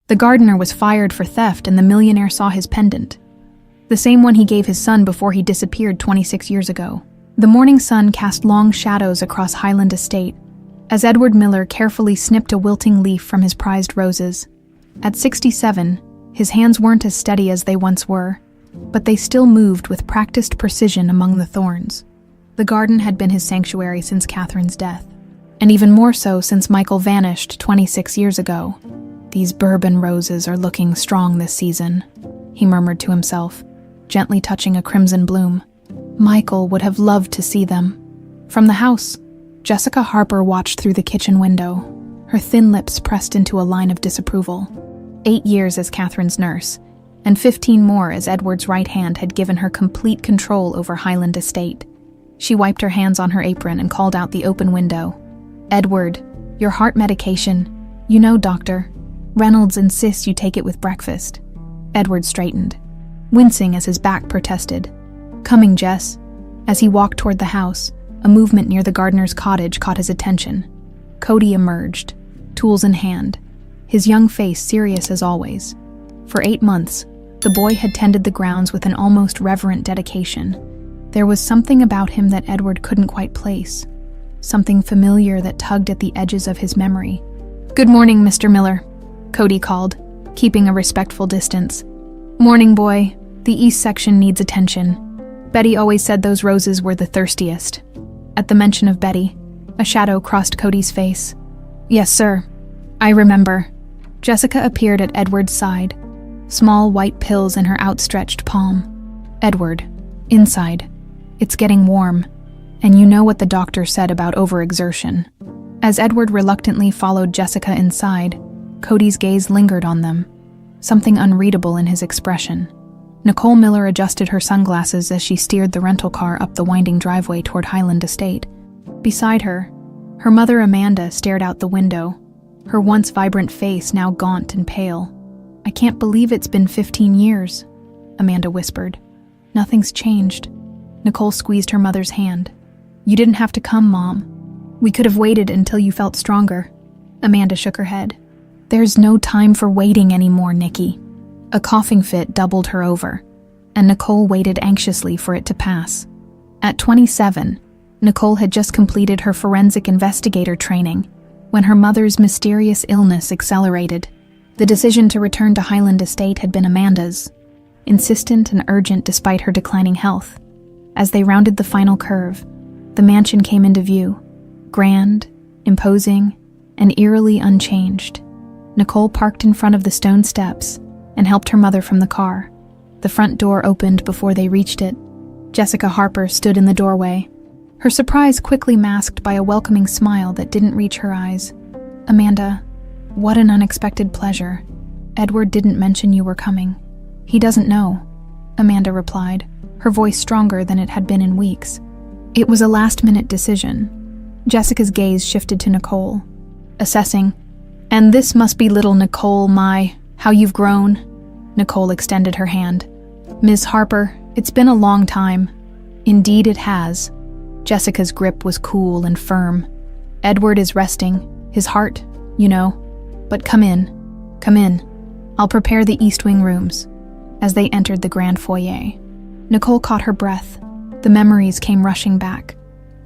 The gardener was fired for theft and the millionaire saw his pendant. The same one he gave his son before he disappeared 26 years ago. The morning sun cast long shadows across Highland Estate as Edward Miller carefully snipped a wilting leaf from his prized roses. At 67, his hands weren't as steady as they once were, but they still moved with practiced precision among the thorns. The garden had been his sanctuary since Katherine's death, and even more so since Michael vanished 26 years ago. "These Bourbon roses are looking strong this season," he murmured to himself, gently touching a crimson bloom. Michael would have loved to see them. From the house, Jessica Harper watched through the kitchen window, her thin lips pressed into a line of disapproval. 8 years as Katherine's nurse, and 15 more as Edward's right hand had given her complete control over Highland Estate. She wiped her hands on her apron and called out the open window. "Edward, your heart medication. You know, doctor. Reynolds insists you take it with breakfast." Edward straightened, wincing as his back protested. "Coming, Jess." As he walked toward the house, a movement near the gardener's cottage caught his attention. Cody emerged, tools in hand, his young face serious as always. For 8 months, the boy had tended the grounds with an almost reverent dedication. There was something about him that Edward couldn't quite place, something familiar that tugged at the edges of his memory. "Good morning, Mr. Miller," Cody called, keeping a respectful distance. "Morning, boy. The east section needs attention. Betty always said those roses were the thirstiest." At the mention of Betty, a shadow crossed Cody's face. "Yes, sir. I remember." Jessica appeared at Edward's side, small white pills in her outstretched palm. "Edward, inside. It's getting warm, and you know what the doctor said about overexertion." As Edward reluctantly followed Jessica inside, Cody's gaze lingered on them, something unreadable in his expression. Nicole Miller adjusted her sunglasses as she steered the rental car up the winding driveway toward Highland Estate. Beside her, her mother Amanda stared out the window, her once vibrant face now gaunt and pale. "I can't believe it's been 15 years, Amanda whispered. "Nothing's changed." Nicole squeezed her mother's hand. "You didn't have to come, Mom. We could have waited until you felt stronger." Amanda shook her head. "There's no time for waiting anymore, Nikki." A coughing fit doubled her over, and Nicole waited anxiously for it to pass. At 27, Nicole had just completed her forensic investigator training when her mother's mysterious illness accelerated. The decision to return to Highland Estate had been Amanda's, insistent and urgent despite her declining health. As they rounded the final curve, the mansion came into view, grand, imposing, and eerily unchanged. Nicole parked in front of the stone steps and helped her mother from the car. The front door opened before they reached it. Jessica Harper stood in the doorway, her surprise quickly masked by a welcoming smile that didn't reach her eyes. "Amanda, what an unexpected pleasure. Edward didn't mention you were coming." "He doesn't know," Amanda replied, her voice stronger than it had been in weeks. "It was a last-minute decision." Jessica's gaze shifted to Nicole, assessing. "And this must be little Nicole, how you've grown." Nicole extended her hand. "Ms. Harper, it's been a long time." "Indeed it has." Jessica's grip was cool and firm. "Edward is resting, his heart, you know. But come in. I'll prepare the East Wing rooms." As they entered the grand foyer, Nicole caught her breath. The memories came rushing back,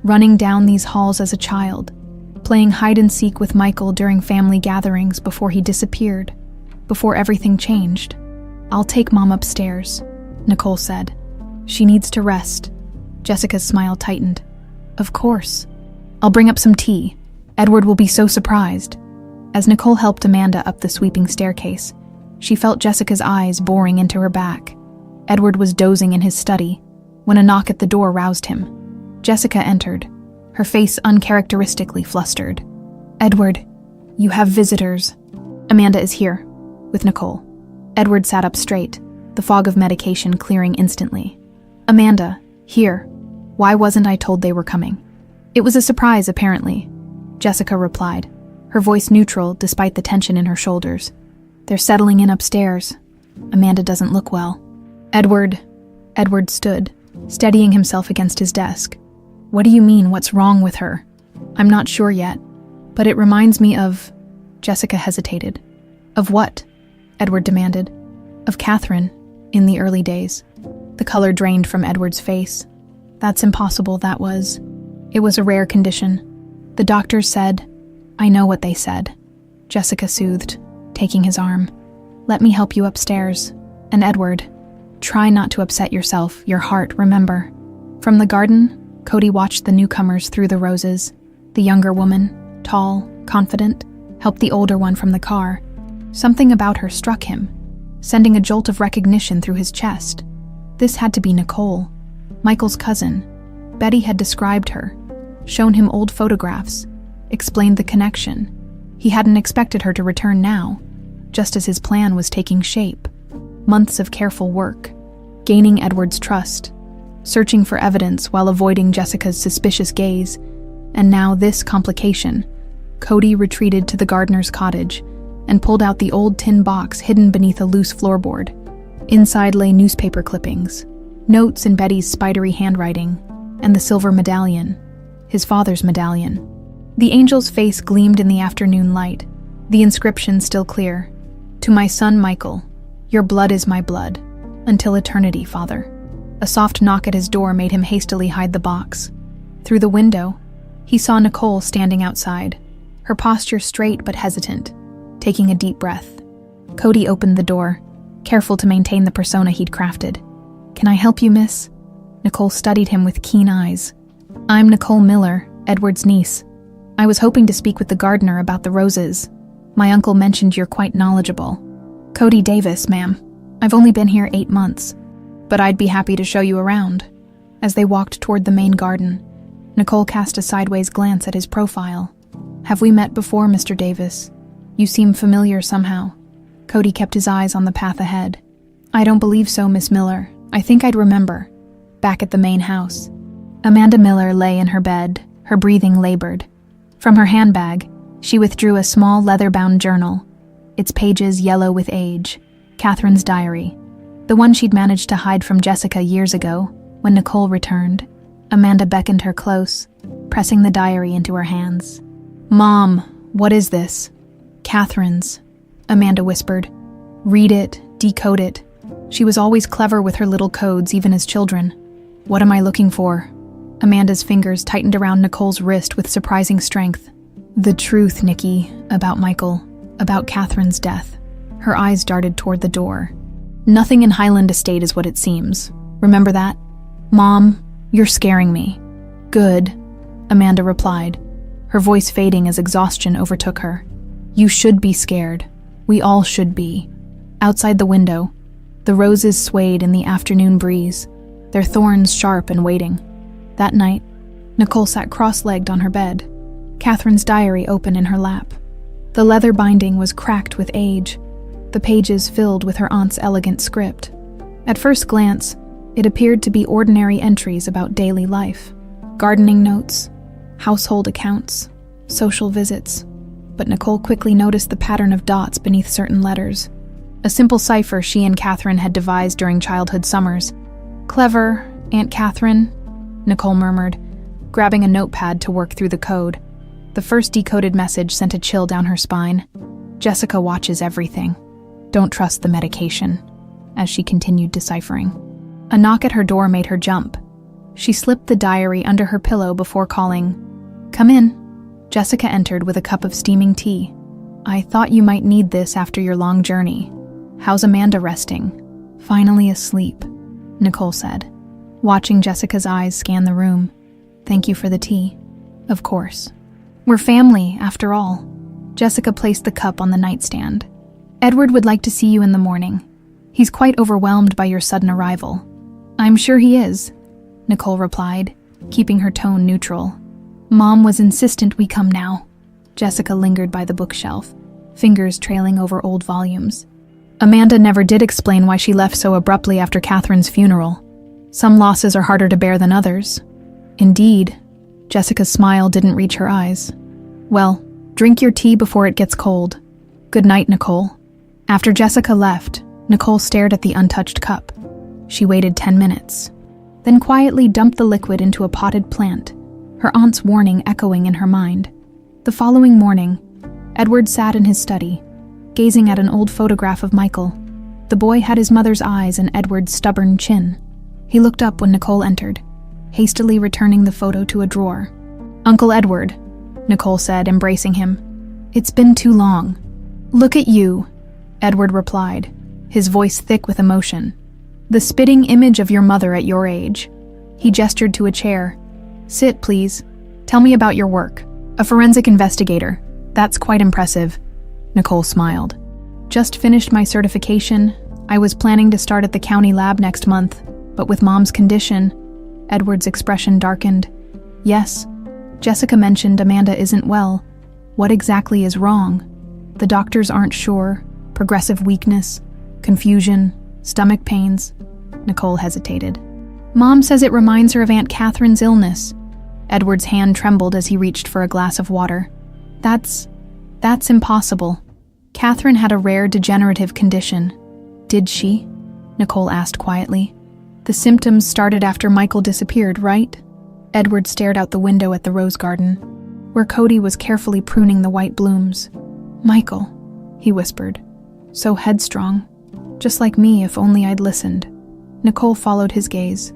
running down these halls as a child, playing hide-and-seek with Michael during family gatherings before he disappeared, before everything changed. "I'll take Mom upstairs," Nicole said. "She needs to rest." Jessica's smile tightened. "Of course. I'll bring up some tea. Edward will be so surprised." As Nicole helped Amanda up the sweeping staircase, she felt Jessica's eyes boring into her back. Edward was dozing in his study when a knock at the door roused him. Jessica entered, her face uncharacteristically flustered. "Edward, you have visitors." "Amanda is here, with Nicole." Edward sat up straight, the fog of medication clearing instantly. "Amanda, here. Why wasn't I told they were coming?" "It was a surprise, apparently," Jessica replied, her voice neutral despite the tension in her shoulders. "They're settling in upstairs. Amanda doesn't look well." Edward stood, steadying himself against his desk. "What do you mean, what's wrong with her?" "I'm not sure yet, but it reminds me of..." Jessica hesitated. "Of what?" Edward demanded. Of Katherine, in the early days. The color drained from Edward's face. That's impossible, that was. It was a rare condition. The doctors said, I know what they said. Jessica soothed, taking his arm. Let me help you upstairs. And Edward, try not to upset yourself, your heart, remember. From the garden, Cody watched the newcomers through the roses. The younger woman, tall, confident, helped the older one from the car. Something about her struck him, sending a jolt of recognition through his chest. This had to be Nicole, Michael's cousin. Betty had described her, shown him old photographs, explained the connection. He hadn't expected her to return now, just as his plan was taking shape. Months of careful work, gaining Edward's trust, searching for evidence while avoiding Jessica's suspicious gaze, and now this complication. Cody retreated to the gardener's cottage and pulled out the old tin box hidden beneath a loose floorboard. Inside lay newspaper clippings, notes in Betty's spidery handwriting, and the silver medallion, his father's medallion. The angel's face gleamed in the afternoon light, the inscription still clear. To my son Michael, your blood is my blood, until eternity, Father. A soft knock at his door made him hastily hide the box. Through the window, he saw Nicole standing outside, her posture straight but hesitant, taking a deep breath. Cody opened the door, careful to maintain the persona he'd crafted. Can I help you, miss? Nicole studied him with keen eyes. I'm Nicole Miller, Edward's niece. I was hoping to speak with the gardener about the roses. My uncle mentioned you're quite knowledgeable. Cody Davis, ma'am. I've only been here 8 months, but I'd be happy to show you around. As they walked toward the main garden, Nicole cast a sideways glance at his profile. Have we met before, Mr. Davis? You seem familiar somehow. Cody kept his eyes on the path ahead. I don't believe so, Miss Miller. I think I'd remember. Back at the main house. Amanda Miller lay in her bed, her breathing labored. From her handbag, she withdrew a small leather-bound journal, its pages yellow with age, Katherine's diary, the one she'd managed to hide from Jessica years ago. When Nicole returned, Amanda beckoned her close, pressing the diary into her hands. Mom, what is this? Katherine's, Amanda whispered. Read it, decode it. She was always clever with her little codes, even as children. What am I looking for? Amanda's fingers tightened around Nicole's wrist with surprising strength. The truth, Nikki, about Michael, about Katherine's death. Her eyes darted toward the door. Nothing in Highland Estate is what it seems. Remember that? Mom, you're scaring me. Good, Amanda replied, her voice fading as exhaustion overtook her. You should be scared. We all should be. Outside the window, the roses swayed in the afternoon breeze, their thorns sharp and waiting. That night, Nicole sat cross-legged on her bed, Katherine's diary open in her lap. The leather binding was cracked with age, the pages filled with her aunt's elegant script. At first glance, it appeared to be ordinary entries about daily life, gardening notes, household accounts, social visits. But Nicole quickly noticed the pattern of dots beneath certain letters, a simple cipher she and Katherine had devised during childhood summers. Clever, Aunt Katherine, Nicole murmured, grabbing a notepad to work through the code. The first decoded message sent a chill down her spine. Jessica watches everything. Don't trust the medication, as she continued deciphering. A knock at her door made her jump. She slipped the diary under her pillow before calling, Come in. Jessica entered with a cup of steaming tea. I thought you might need this after your long journey. How's Amanda resting? Finally asleep, Nicole said, watching Jessica's eyes scan the room. Thank you for the tea. Of course. We're family, after all. Jessica placed the cup on the nightstand. Edward would like to see you in the morning. He's quite overwhelmed by your sudden arrival. I'm sure he is, Nicole replied, keeping her tone neutral. Mom was insistent we come now. Jessica lingered by the bookshelf, fingers trailing over old volumes. Amanda never did explain why she left so abruptly after Katherine's funeral. Some losses are harder to bear than others. Indeed, Jessica's smile didn't reach her eyes. Well, drink your tea before it gets cold. Good night, Nicole. After Jessica left, Nicole stared at the untouched cup. She waited 10 minutes, then quietly dumped the liquid into a potted plant, her aunt's warning echoing in her mind. The following morning, Edward sat in his study, gazing at an old photograph of Michael. The boy had his mother's eyes and Edward's stubborn chin. He looked up when Nicole entered, hastily returning the photo to a drawer. "Uncle Edward," Nicole said, embracing him. "It's been too long." "Look at you," Edward replied, his voice thick with emotion. "The spitting image of your mother at your age." He gestured to a chair. "Sit, please. Tell me about your work." "A forensic investigator. That's quite impressive," Nicole smiled. "Just finished my certification. I was planning to start at the county lab next month, but with Mom's condition," Edward's expression darkened. "Yes, Jessica mentioned Amanda isn't well. What exactly is wrong?" "The doctors aren't sure. Progressive weakness, confusion, stomach pains." Nicole hesitated. "Mom says it reminds her of Aunt Katherine's illness." Edward's hand trembled as he reached for a glass of water. That's impossible. Katherine had a rare degenerative condition." "Did she?" Nicole asked quietly. "The symptoms started after Michael disappeared, right?" Edward stared out the window at the rose garden, where Cody was carefully pruning the white blooms. "Michael," he whispered. "So headstrong. Just like me, if only I'd listened." Nicole followed his gaze.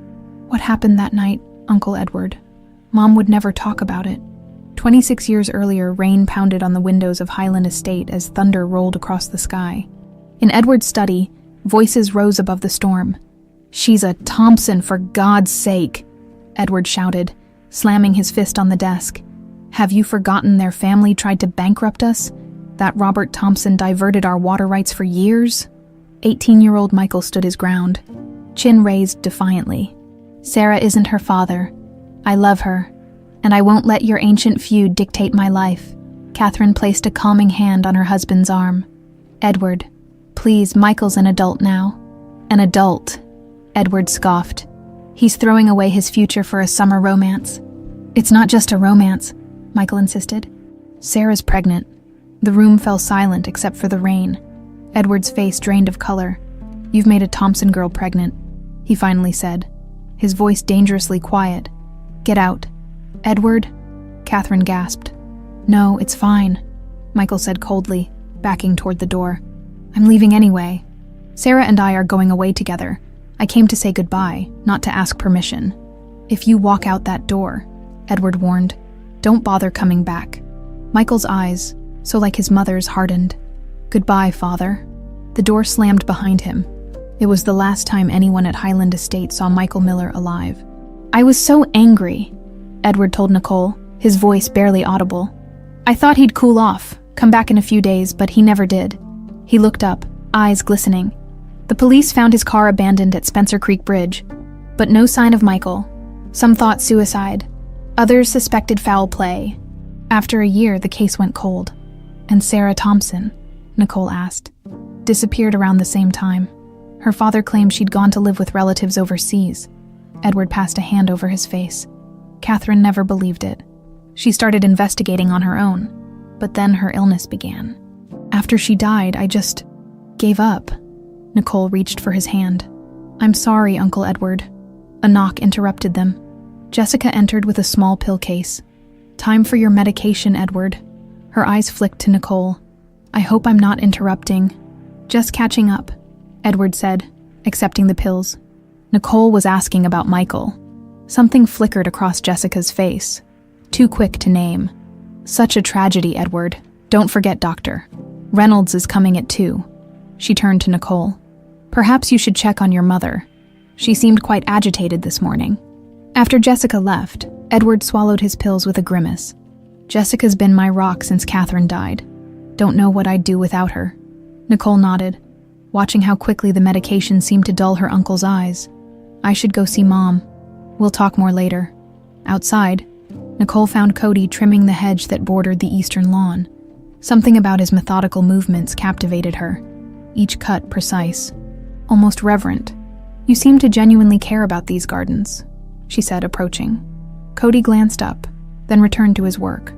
"What happened that night, Uncle Edward?" Mom would never talk about it. 26 years earlier, rain pounded on the windows of Highland Estate as thunder rolled across the sky. In Edward's study, voices rose above the storm. "She's a Thompson, for God's sake," Edward shouted, slamming his fist on the desk. "Have you forgotten their family tried to bankrupt us? That Robert Thompson diverted our water rights for years?" 18-year-old Michael stood his ground, chin raised defiantly. "Sarah isn't her father. I love her, and I won't let your ancient feud dictate my life." Katherine placed a calming hand on her husband's arm. "Edward, please, Michael's an adult now." "An adult," Edward scoffed. "He's throwing away his future for a summer romance." "It's not just a romance," Michael insisted. "Sarah's pregnant." The room fell silent except for the rain. Edward's face drained of color. "You've made a Thompson girl pregnant," he finally said, his voice dangerously quiet. "Get out." "Edward?" Katherine gasped. "No, it's fine," Michael said coldly, backing toward the door. "I'm leaving anyway. Sarah and I are going away together. I came to say goodbye, not to ask permission." "If you walk out that door," Edward warned, "don't bother coming back." Michael's eyes, so like his mother's, hardened. "Goodbye, Father." The door slammed behind him. It was the last time anyone at Highland Estate saw Michael Miller alive. "I was so angry," Edward told Nicole, his voice barely audible. "I thought he'd cool off, come back in a few days, but he never did." He looked up, eyes glistening. "The police found his car abandoned at Spencer Creek Bridge, but no sign of Michael. Some thought suicide. Others suspected foul play. After a year, the case went cold." "And Sarah Thompson?" Nicole asked. "Disappeared around the same time. Her father claimed she'd gone to live with relatives overseas." Edward passed a hand over his face. Katherine never believed it. She started investigating on her own, but then her illness began. "After she died, I just gave up." Nicole reached for his hand. "I'm sorry, Uncle Edward." A knock interrupted them. Jessica entered with a small pill case. "Time for your medication, Edward." Her eyes flicked to Nicole. "I hope I'm not interrupting." "Just catching up," Edward said, accepting the pills. Nicole was asking about Michael. Something flickered across Jessica's face. Too quick to name. "Such a tragedy, Edward. Don't forget, Doctor. Reynolds is coming at 2. She turned to Nicole. "Perhaps you should check on your mother. She seemed quite agitated this morning." After Jessica left, Edward swallowed his pills with a grimace. "Jessica's been my rock since Katherine died. Don't know what I'd do without her." Nicole nodded, watching how quickly the medication seemed to dull her uncle's eyes. "I should go see Mom. We'll talk more later." Outside, Nicole found Cody trimming the hedge that bordered the eastern lawn. Something about his methodical movements captivated her, each cut precise, almost reverent. "You seem to genuinely care about these gardens," she said, approaching. Cody glanced up, then returned to his work.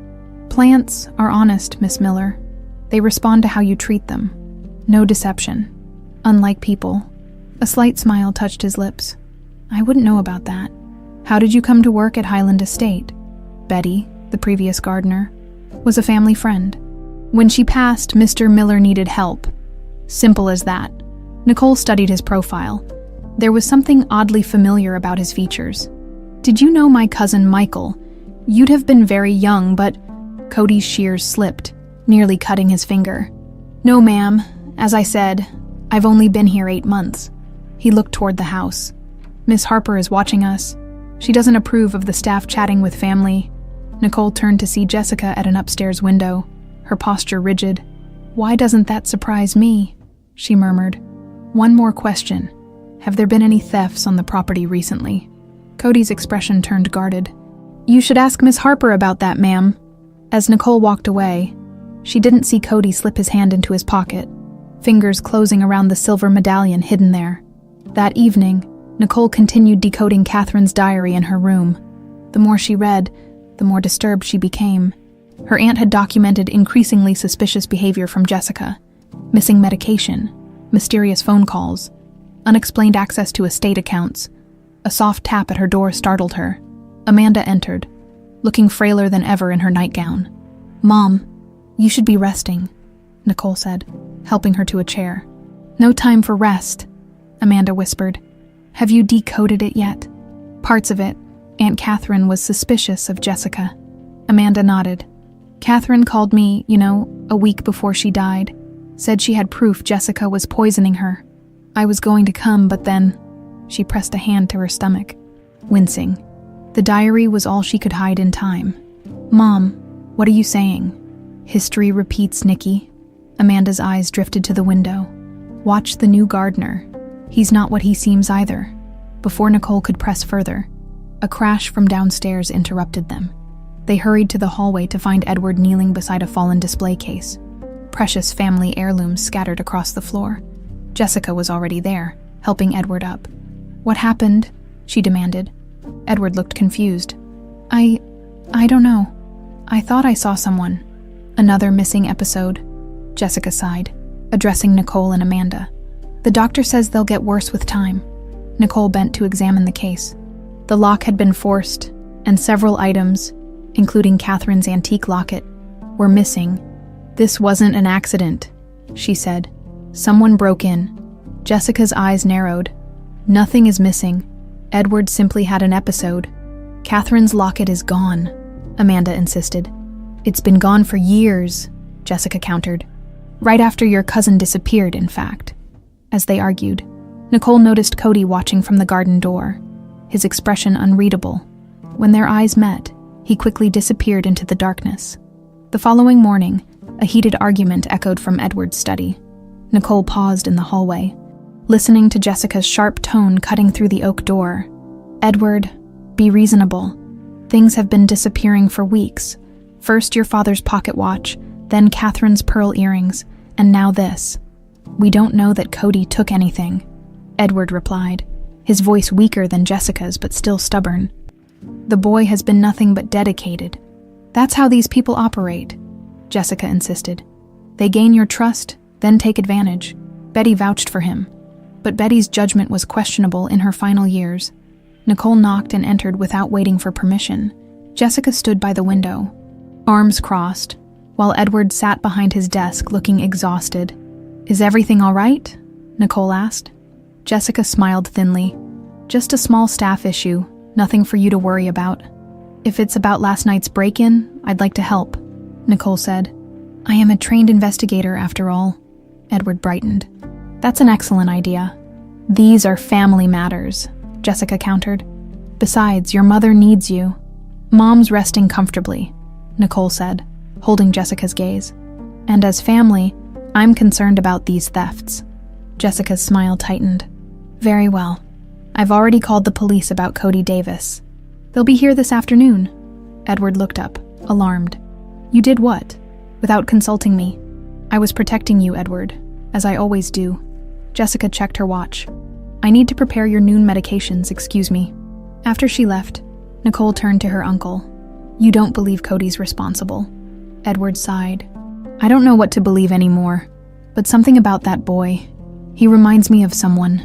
"Plants are honest, Miss Miller. They respond to how you treat them. No deception. Unlike people." A slight smile touched his lips. "I wouldn't know about that. How did you come to work at Highland Estate?" Betty, the previous gardener, was a family friend. When she passed, Mr. Miller needed help. Simple as that. Nicole studied his profile. There was something oddly familiar about his features. "Did you know my cousin Michael? You'd have been very young, but..." Cody's shears slipped, nearly cutting his finger. "No, ma'am. As I said, I've only been here 8 months." He looked toward the house. "Miss Harper is watching us. She doesn't approve of the staff chatting with family." Nicole turned to see Jessica at an upstairs window, her posture rigid. "Why doesn't that surprise me?" she murmured. "One more question. Have there been any thefts on the property recently?" Cody's expression turned guarded. "You should ask Miss Harper about that, ma'am." As Nicole walked away, she didn't see Cody slip his hand into his pocket, fingers closing around the silver medallion hidden there. That evening, Nicole continued decoding Katherine's diary in her room. The more she read, the more disturbed she became. Her aunt had documented increasingly suspicious behavior from Jessica: missing medication, mysterious phone calls, unexplained access to estate accounts. A soft tap at her door startled her. Amanda entered, looking frailer than ever in her nightgown. "Mom, you should be resting," Nicole said, helping her to a chair. "No time for rest," Amanda whispered. "Have you decoded it yet?" "Parts of it." Aunt Katherine was suspicious of Jessica. Amanda nodded. "Katherine called me, a week before she died. Said she had proof Jessica was poisoning her. I was going to come, but then..." She pressed a hand to her stomach, wincing. The diary was all she could hide in time. "Mom, what are you saying?" "History repeats, Nikki." Amanda's eyes drifted to the window. "Watch the new gardener. He's not what he seems either." Before Nicole could press further, a crash from downstairs interrupted them. They hurried to the hallway to find Edward kneeling beside a fallen display case. Precious family heirlooms scattered across the floor. Jessica was already there, helping Edward up. "What happened?" she demanded. Edward looked confused. I don't know. I thought I saw someone." "Another missing episode," Jessica sighed, addressing Nicole and Amanda. "The doctor says they'll get worse with time." Nicole bent to examine the case. The lock had been forced, and several items, including Katherine's antique locket, were missing. "This wasn't an accident," she said. "Someone broke in." Jessica's eyes narrowed. "Nothing is missing. Edward simply had an episode." "Katherine's locket is gone," Amanda insisted. "It's been gone for years," Jessica countered. "Right after your cousin disappeared, in fact." As they argued, Nicole noticed Cody watching from the garden door, his expression unreadable. When their eyes met, he quickly disappeared into the darkness. The following morning, a heated argument echoed from Edward's study. Nicole paused in the hallway, listening to Jessica's sharp tone cutting through the oak door. "Edward, be reasonable. Things have been disappearing for weeks. First your father's pocket watch, then Katherine's pearl earrings, and now this. We don't know that Cody took anything," Edward replied, his voice weaker than Jessica's but still stubborn. "The boy has been nothing but dedicated. That's how these people operate," Jessica insisted. "They gain your trust, then take advantage. Betty vouched for him. But Betty's judgment was questionable in her final years." Nicole knocked and entered without waiting for permission. Jessica stood by the window, arms crossed, while Edward sat behind his desk looking exhausted. "Is everything all right?" Nicole asked. Jessica smiled thinly. "Just a small staff issue, nothing for you to worry about." "If it's about last night's break-in, I'd like to help," Nicole said. "I am a trained investigator, after all." Edward brightened. "That's an excellent idea." "These are family matters," Jessica countered. "Besides, your mother needs you." "Mom's resting comfortably," Nicole said, holding Jessica's gaze. "And as family, I'm concerned about these thefts." Jessica's smile tightened. "Very well. I've already called the police about Cody Davis. They'll be here this afternoon." Edward looked up, alarmed. "You did what?" "Without consulting me. I was protecting you, Edward, as I always do." Jessica checked her watch. "I need to prepare your noon medications, excuse me." After she left, Nicole turned to her uncle. "You don't believe Cody's responsible?" Edward sighed. "I don't know what to believe anymore, but something about that boy. He reminds me of someone."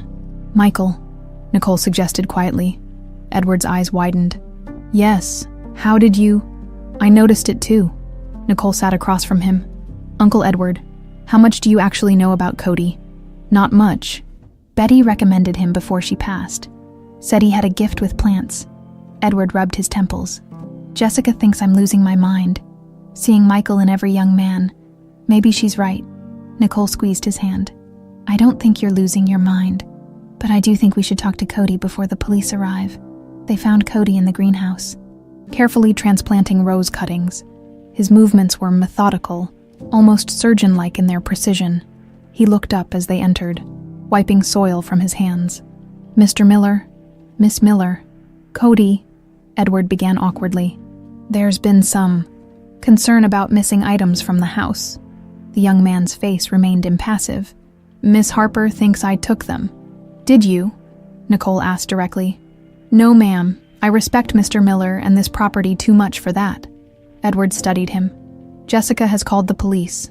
"Michael," Nicole suggested quietly. Edward's eyes widened. "Yes, how did you—" "I noticed it too." Nicole sat across from him. Uncle Edward, how much do you actually know about Cody? Not much. Betty recommended him before she passed. Said he had a gift with plants. Edward rubbed his temples. Jessica thinks I'm losing my mind. Seeing Michael in every young man. Maybe she's right. Nicole squeezed his hand. I don't think you're losing your mind, but I do think we should talk to Cody before the police arrive. They found Cody in the greenhouse, carefully transplanting rose cuttings. His movements were methodical, almost surgeon-like in their precision. He looked up as they entered, wiping soil from his hands. Mr. Miller, Miss Miller, Cody, Edward began awkwardly. There's been some concern about missing items from the house. The young man's face remained impassive. Miss Harper thinks I took them. Did you? Nicole asked directly. No, ma'am. I respect Mr. Miller and this property too much for that. Edward studied him. Jessica has called the police.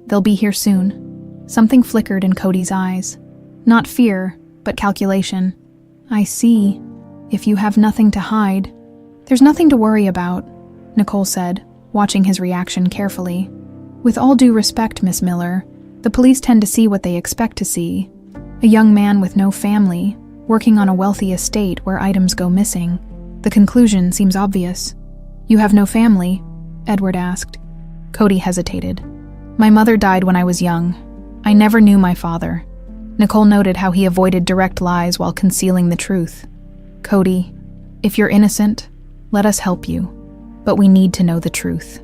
They'll be here soon. Something flickered in Cody's eyes. Not fear, but calculation. I see. If you have nothing to hide. There's nothing to worry about, Nicole said, watching his reaction carefully. With all due respect, Miss Miller, the police tend to see what they expect to see. A young man with no family, working on a wealthy estate where items go missing. The conclusion seems obvious. You have no family? Edward asked. Cody hesitated. My mother died when I was young. I never knew my father. Nicole noted how he avoided direct lies while concealing the truth. Cody, if you're innocent, let us help you. But we need to know the truth.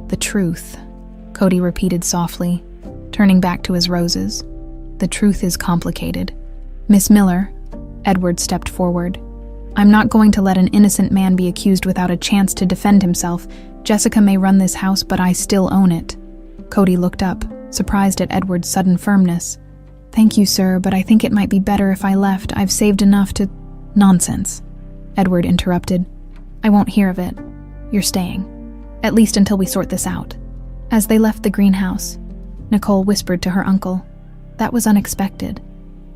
The truth, Cody repeated softly, turning back to his roses. The truth is complicated. Miss Miller, Edward stepped forward. I'm not going to let an innocent man be accused without a chance to defend himself. Jessica may run this house, but I still own it. Cody looked up, surprised at Edward's sudden firmness. Thank you, sir, but I think it might be better if I left. I've saved enough to... Nonsense, Edward interrupted. I won't hear of it. You're staying. At least until we sort this out. As they left the greenhouse, Nicole whispered to her uncle. That was unexpected.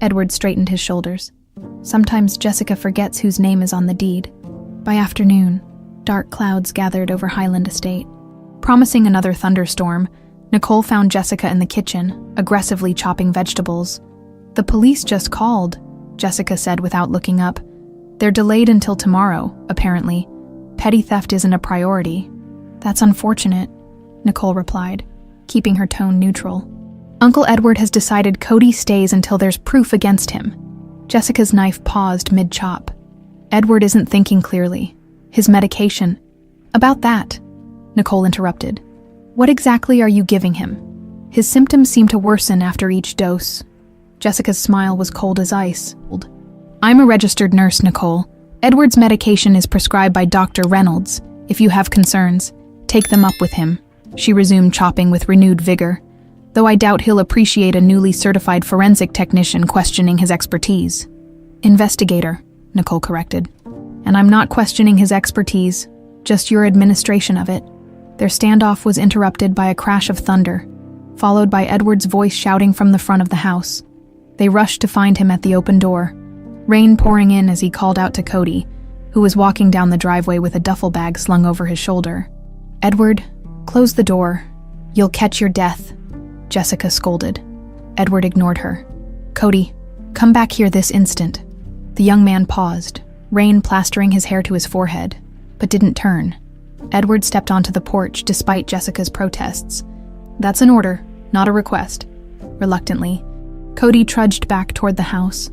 Edward straightened his shoulders. Sometimes Jessica forgets whose name is on the deed. By afternoon, dark clouds gathered over Highland Estate. Promising another thunderstorm, Nicole found Jessica in the kitchen, aggressively chopping vegetables. The police just called, Jessica said without looking up. They're delayed until tomorrow, apparently. Petty theft isn't a priority. That's unfortunate, Nicole replied, keeping her tone neutral. Uncle Edward has decided Cody stays until there's proof against him. Jessica's knife paused mid-chop. Edward isn't thinking clearly. His medication. About that, Nicole interrupted. What exactly are you giving him? His symptoms seem to worsen after each dose. Jessica's smile was cold as ice. I'm a registered nurse, Nicole. Edward's medication is prescribed by Dr. Reynolds. If you have concerns, take them up with him. She resumed chopping with renewed vigor, though I doubt he'll appreciate a newly certified forensic technician questioning his expertise. Investigator, Nicole corrected. And I'm not questioning his expertise, just your administration of it. Their standoff was interrupted by a crash of thunder, followed by Edward's voice shouting from the front of the house. They rushed to find him at the open door, rain pouring in as he called out to Cody, who was walking down the driveway with a duffel bag slung over his shoulder. Edward, close the door. You'll catch your death, Jessica scolded. Edward ignored her. Cody, come back here this instant. The young man paused, rain plastering his hair to his forehead, but didn't turn. Edward stepped onto the porch despite Jessica's protests. That's an order, not a request. Reluctantly, Cody trudged back toward the house.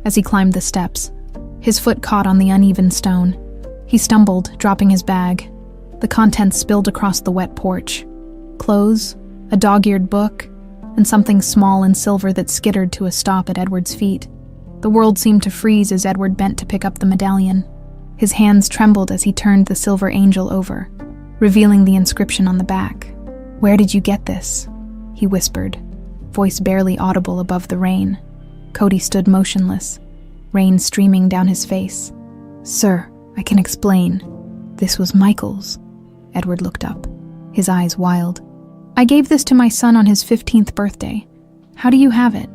As he climbed the steps, his foot caught on the uneven stone. He stumbled, dropping his bag. The contents spilled across the wet porch. Clothes, a dog-eared book, and something small and silver that skittered to a stop at Edward's feet. The world seemed to freeze as Edward bent to pick up the medallion. His hands trembled as he turned the silver angel over, revealing the inscription on the back. Where did you get this? He whispered, voice barely audible above the rain. Cody stood motionless, rain streaming down his face. Sir, I can explain. This was Michael's. Edward looked up, his eyes wild. I gave this to my son on his 15th birthday. How do you have it?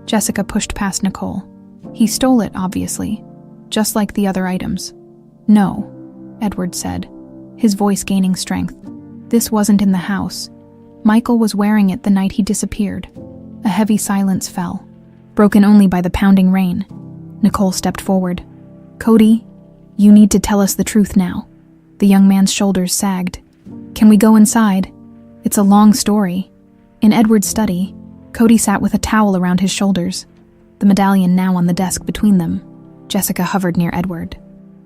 Jessica pushed past Nicole. He stole it, obviously, just like the other items. No, Edward said, his voice gaining strength. This wasn't in the house. Michael was wearing it the night he disappeared. A heavy silence fell, broken only by the pounding rain. Nicole stepped forward. "Cody, you need to tell us the truth now." The young man's shoulders sagged. "Can we go inside? It's a long story." In Edward's study, Cody sat with a towel around his shoulders, the medallion now on the desk between them. Jessica hovered near Edward,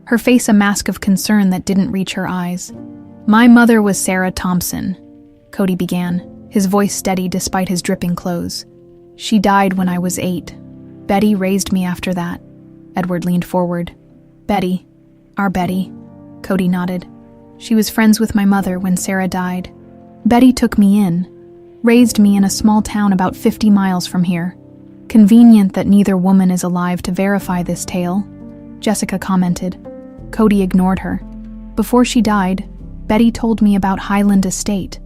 her face a mask of concern that didn't reach her eyes. "My mother was Sarah Thompson," Cody began, his voice steady despite his dripping clothes. "She died when I was 8. Betty raised me after that." Edward leaned forward. "Betty, our Betty." Cody nodded. "She was friends with my mother when Sarah died. Betty took me in, raised me in a small town about 50 miles from here. Convenient that neither woman is alive to verify this tale," Jessica commented. Cody ignored her. "Before she died, Betty told me about Highland Estate,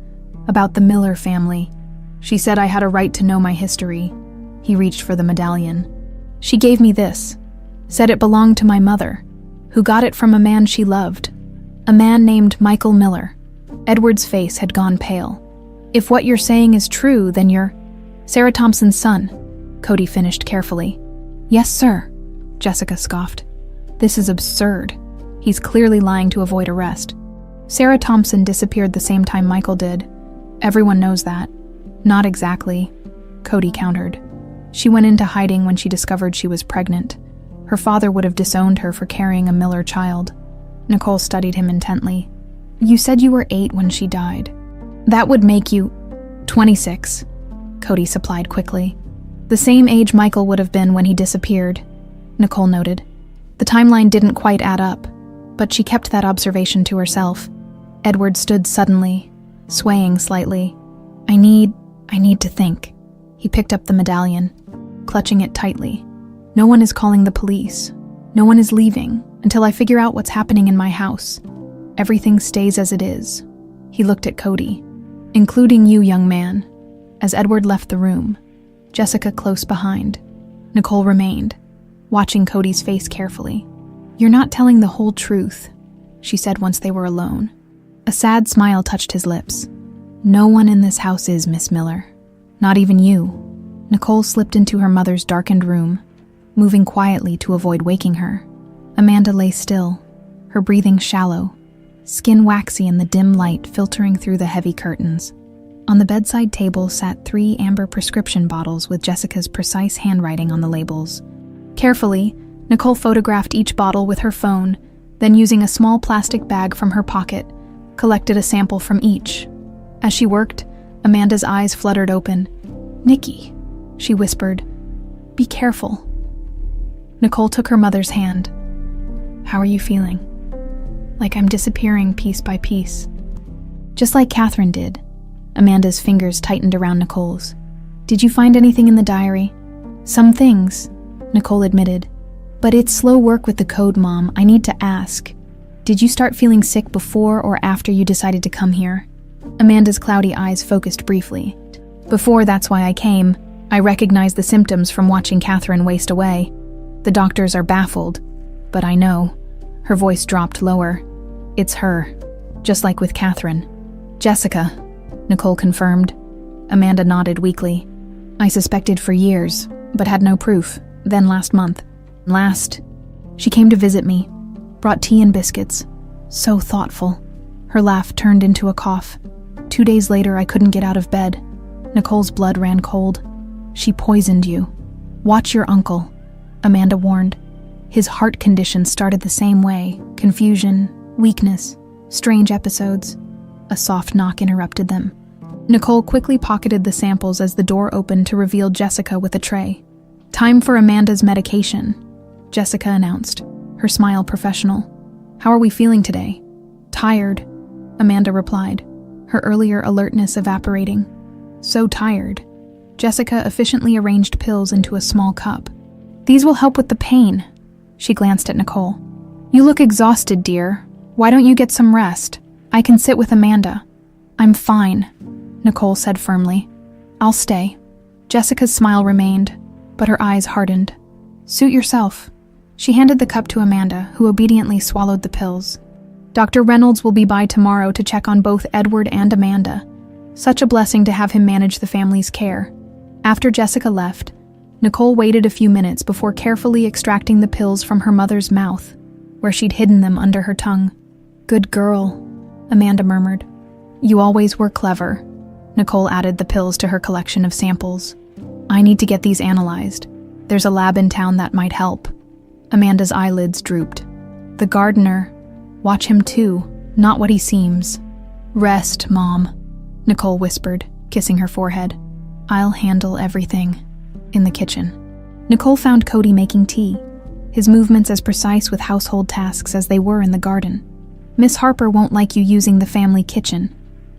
about the Miller family. She said I had a right to know my history." He reached for the medallion. "She gave me this, said it belonged to my mother, who got it from a man she loved, a man named Michael Miller." Edward's face had gone pale. "If what you're saying is true, then you're Sarah Thompson's son," Cody finished carefully. "Yes, sir," Jessica scoffed. "This is absurd. He's clearly lying to avoid arrest. Sarah Thompson disappeared the same time Michael did. Everyone knows that." "Not exactly," Cody countered. "She went into hiding when she discovered she was pregnant. Her father would have disowned her for carrying a Miller child." Nicole studied him intently. "You said you were 8 when she died. That would make you 26, Cody supplied quickly. "The same age Michael would have been when he disappeared," Nicole noted. The timeline didn't quite add up, but she kept that observation to herself. Edward stood suddenly, swaying slightly. I need to think." He picked up the medallion, clutching it tightly. "No one is calling the police. No one is leaving until I figure out what's happening in my house. Everything stays as it is." He looked at Cody. "Including you, young man." As Edward left the room, Jessica close behind, Nicole remained, watching Cody's face carefully. "You're not telling the whole truth," she said once they were alone. A sad smile touched his lips. "No one in this house is Miss Miller. Not even you." Nicole slipped into her mother's darkened room, moving quietly to avoid waking her. Amanda lay still, her breathing shallow, skin waxy in the dim light filtering through the heavy curtains. On the bedside table sat 3 amber prescription bottles with Jessica's precise handwriting on the labels. Carefully, Nicole photographed each bottle with her phone, then using a small plastic bag from her pocket, collected a sample from each. As she worked, Amanda's eyes fluttered open. "Nikki," she whispered, "be careful." Nicole took her mother's hand. "How are you feeling?" "Like I'm disappearing piece by piece." "Just like Katherine did." Amanda's fingers tightened around Nicole's. "Did you find anything in the diary?" "Some things," Nicole admitted. "But it's slow work with the code, Mom. I need to ask. Did you start feeling sick before or after you decided to come here?" Amanda's cloudy eyes focused briefly. "Before, that's why I came. I recognized the symptoms from watching Katherine waste away. The doctors are baffled, but I know." Her voice dropped lower. "It's her, just like with Katherine." "Jessica," Nicole confirmed. Amanda nodded weakly. "I suspected for years, but had no proof. Then last month. She came to visit me, brought tea and biscuits. So thoughtful." Her laugh turned into a cough. 2 days later, I couldn't get out of bed. Nicole's blood ran cold. "She poisoned you. Watch your uncle," Amanda warned. His heart condition started the same way. Confusion, weakness, strange episodes. A soft knock interrupted them. Nicole quickly pocketed the samples as the door opened to reveal Jessica with a tray. "Time for Amanda's medication," Jessica announced, her smile professional. "How are we feeling today?" "Tired," Amanda replied, her earlier alertness evaporating. "So tired." Jessica efficiently arranged pills into a small cup. "These will help with the pain." She glanced at Nicole. "You look exhausted, dear. Why don't you get some rest? I can sit with Amanda." "I'm fine," Nicole said firmly. "I'll stay." Jessica's smile remained, but her eyes hardened. "Suit yourself." She handed the cup to Amanda, who obediently swallowed the pills. "Dr. Reynolds will be by tomorrow to check on both Edward and Amanda, Such a blessing to have him manage the family's care. After Jessica left, Nicole waited a few minutes before carefully extracting the pills from her mother's mouth, where she'd hidden them under her tongue. "Good girl," Amanda murmured. "You always were clever." Nicole added the pills to her collection of samples. "I need to get these analyzed. There's a lab in town that might help." Amanda's eyelids drooped. "The gardener. Watch him too, not what he seems." "Rest, Mom," Nicole whispered, kissing her forehead. "I'll handle everything." In the kitchen, Nicole found Cody making tea, his movements as precise with household tasks as they were in the garden. "Miss Harper won't like you using the family kitchen,"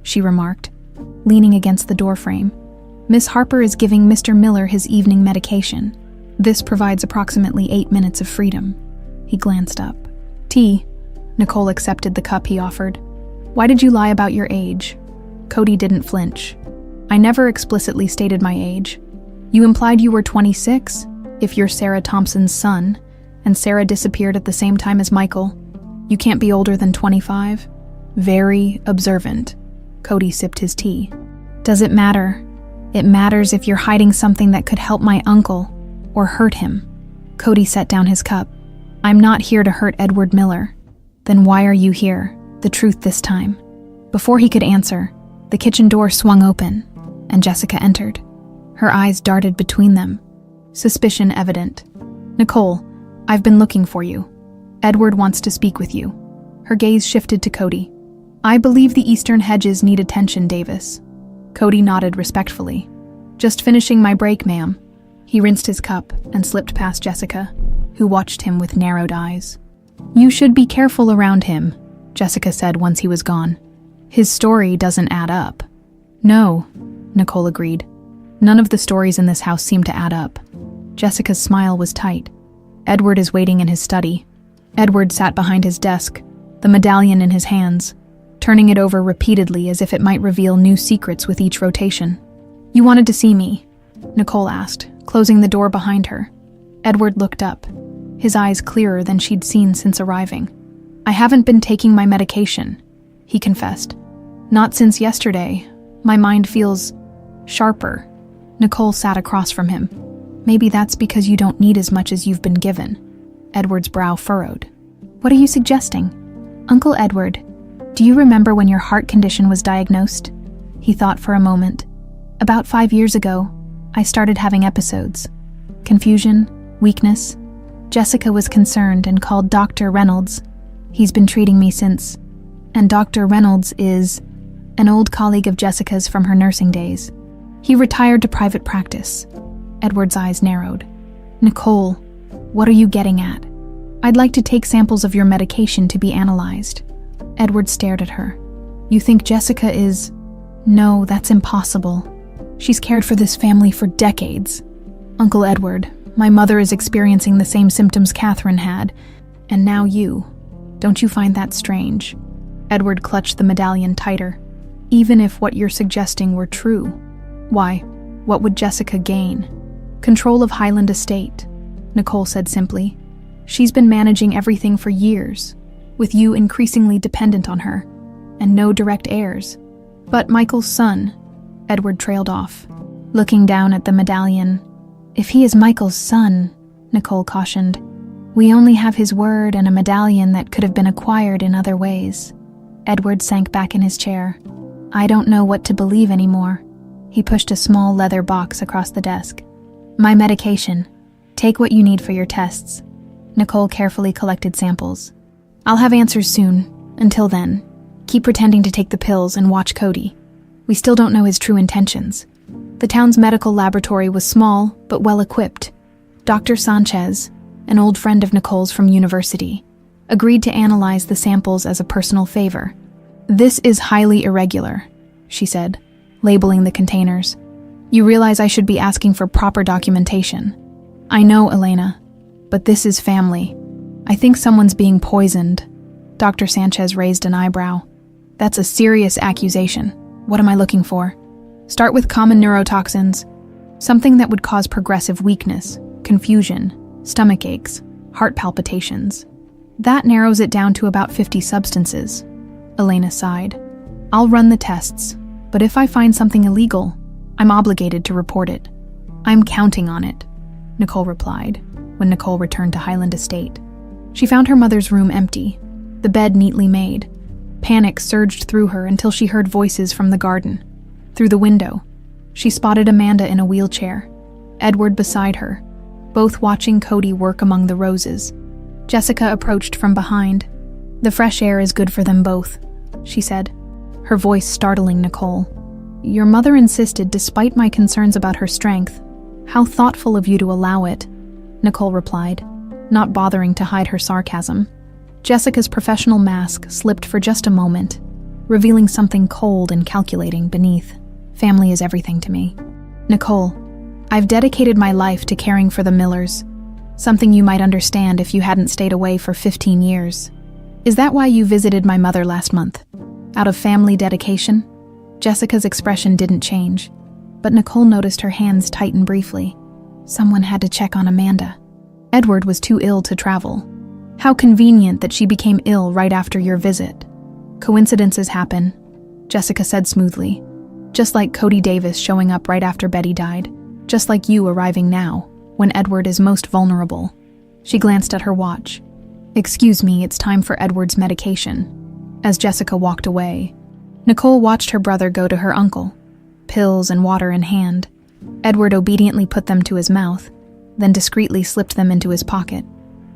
she remarked, leaning against the doorframe. "Miss Harper is giving Mr. Miller his evening medication. This provides approximately 8 minutes of freedom." He glanced up. "Tea." Nicole accepted the cup he offered. "Why did you lie about your age?" Cody didn't flinch. "I never explicitly stated my age. You implied you were 26, if you're Sarah Thompson's son, and Sarah disappeared at the same time as Michael. You can't be older than 25. Very observant." Cody sipped his tea. "Does it matter? It matters if you're hiding something that could help my uncle, or hurt him." Cody set down his cup. "I'm not here to hurt Edward Miller." "Then why are you here? The truth this time." Before he could answer, the kitchen door swung open, and Jessica entered. Her eyes darted between them, suspicion evident. "Nicole, I've been looking for you. Edward wants to speak with you." Her gaze shifted to Cody. "I believe the eastern hedges need attention, Davis." Cody nodded respectfully. "Just finishing my break, ma'am." He rinsed his cup and slipped past Jessica, who watched him with narrowed eyes. "You should be careful around him," Jessica said once he was gone. "His story doesn't add up." "No," Nicole agreed. "None of the stories in this house seem to add up." Jessica's smile was tight. "Edward is waiting in his study." Edward sat behind his desk, the medallion in his hands, turning it over repeatedly as if it might reveal new secrets with each rotation. "You wanted to see me?" Nicole asked, closing the door behind her. Edward looked up, his eyes clearer than she'd seen since arriving. "I haven't been taking my medication," he confessed. "Not since yesterday. My mind feels sharper." Nicole sat across from him. "Maybe that's because you don't need as much as you've been given." Edward's brow furrowed. "What are you suggesting?" "Uncle Edward, do you remember when your heart condition was diagnosed?" He thought for a moment. "About 5 years ago, I started having episodes. Confusion, weakness. Jessica was concerned and called Dr. Reynolds. He's been treating me since. And Dr. Reynolds is an old colleague of Jessica's from her nursing days. He retired to private practice." Edward's eyes narrowed. "Nicole, what are you getting at?" "I'd like to take samples of your medication to be analyzed." Edward stared at her. "You think Jessica is—" "No, that's impossible. She's cared for this family for decades." "Uncle Edward, my mother is experiencing the same symptoms Katherine had, and now you. Don't you find that strange?" Edward clutched the medallion tighter. "Even if what you're suggesting were true, why, what would Jessica gain?" "Control of Highland Estate," Nicole said simply. "She's been managing everything for years, with you increasingly dependent on her, and no direct heirs." "But Michael's son," Edward trailed off, looking down at the medallion. "If he is Michael's son," Nicole cautioned, "we only have his word and a medallion that could have been acquired in other ways." Edward sank back in his chair. "I don't know what to believe anymore." He pushed a small leather box across the desk. "My medication. Take what you need for your tests." Nicole carefully collected samples. "I'll have answers soon. Until then, keep pretending to take the pills and watch Cody. We still don't know his true intentions." The town's medical laboratory was small, but well-equipped. Dr. Sanchez, an old friend of Nicole's from university, agreed to analyze the samples as a personal favor. "This is highly irregular," she said, labeling the containers. "You realize I should be asking for proper documentation." "I know, Elena, but this is family. I think someone's being poisoned." Dr. Sanchez raised an eyebrow. "That's a serious accusation. What am I looking for?" "Start with common neurotoxins, something that would cause progressive weakness, confusion, stomach aches, heart palpitations. That narrows it down to about 50 substances." Elena sighed. "I'll run the tests. But if I find something illegal, I'm obligated to report it. I'm counting on it, Nicole replied, when Nicole returned to Highland Estate. She found her mother's room empty, the bed neatly made. Panic surged through her until she heard voices from the garden. Through the window, she spotted Amanda in a wheelchair, Edward beside her, both watching Cody work among the roses. Jessica approached from behind. "The fresh air is good for them both," she said, her voice startling Nicole. "Your mother insisted despite my concerns about her strength. How thoughtful of you to allow it," Nicole replied, not bothering to hide her sarcasm. Jessica's professional mask slipped for just a moment, revealing something cold and calculating beneath. "Family is everything to me. Nicole, I've dedicated my life to caring for the Millers, something you might understand if you hadn't stayed away for 15 years. Is that why you visited my mother last month? Out of family dedication?" Jessica's expression didn't change, but Nicole noticed her hands tighten briefly. Someone had to check on Amanda. Edward was too ill to travel. How convenient that she became ill right after your visit. "Coincidences happen," Jessica said smoothly. "Just like Cody Davis showing up right after Betty died. Just like you arriving now, when Edward is most vulnerable." She glanced at her watch. "Excuse me, it's time for Edward's medication." As Jessica walked away, Nicole watched her brother go to her uncle, pills and water in hand. Edward obediently put them to his mouth, then discreetly slipped them into his pocket.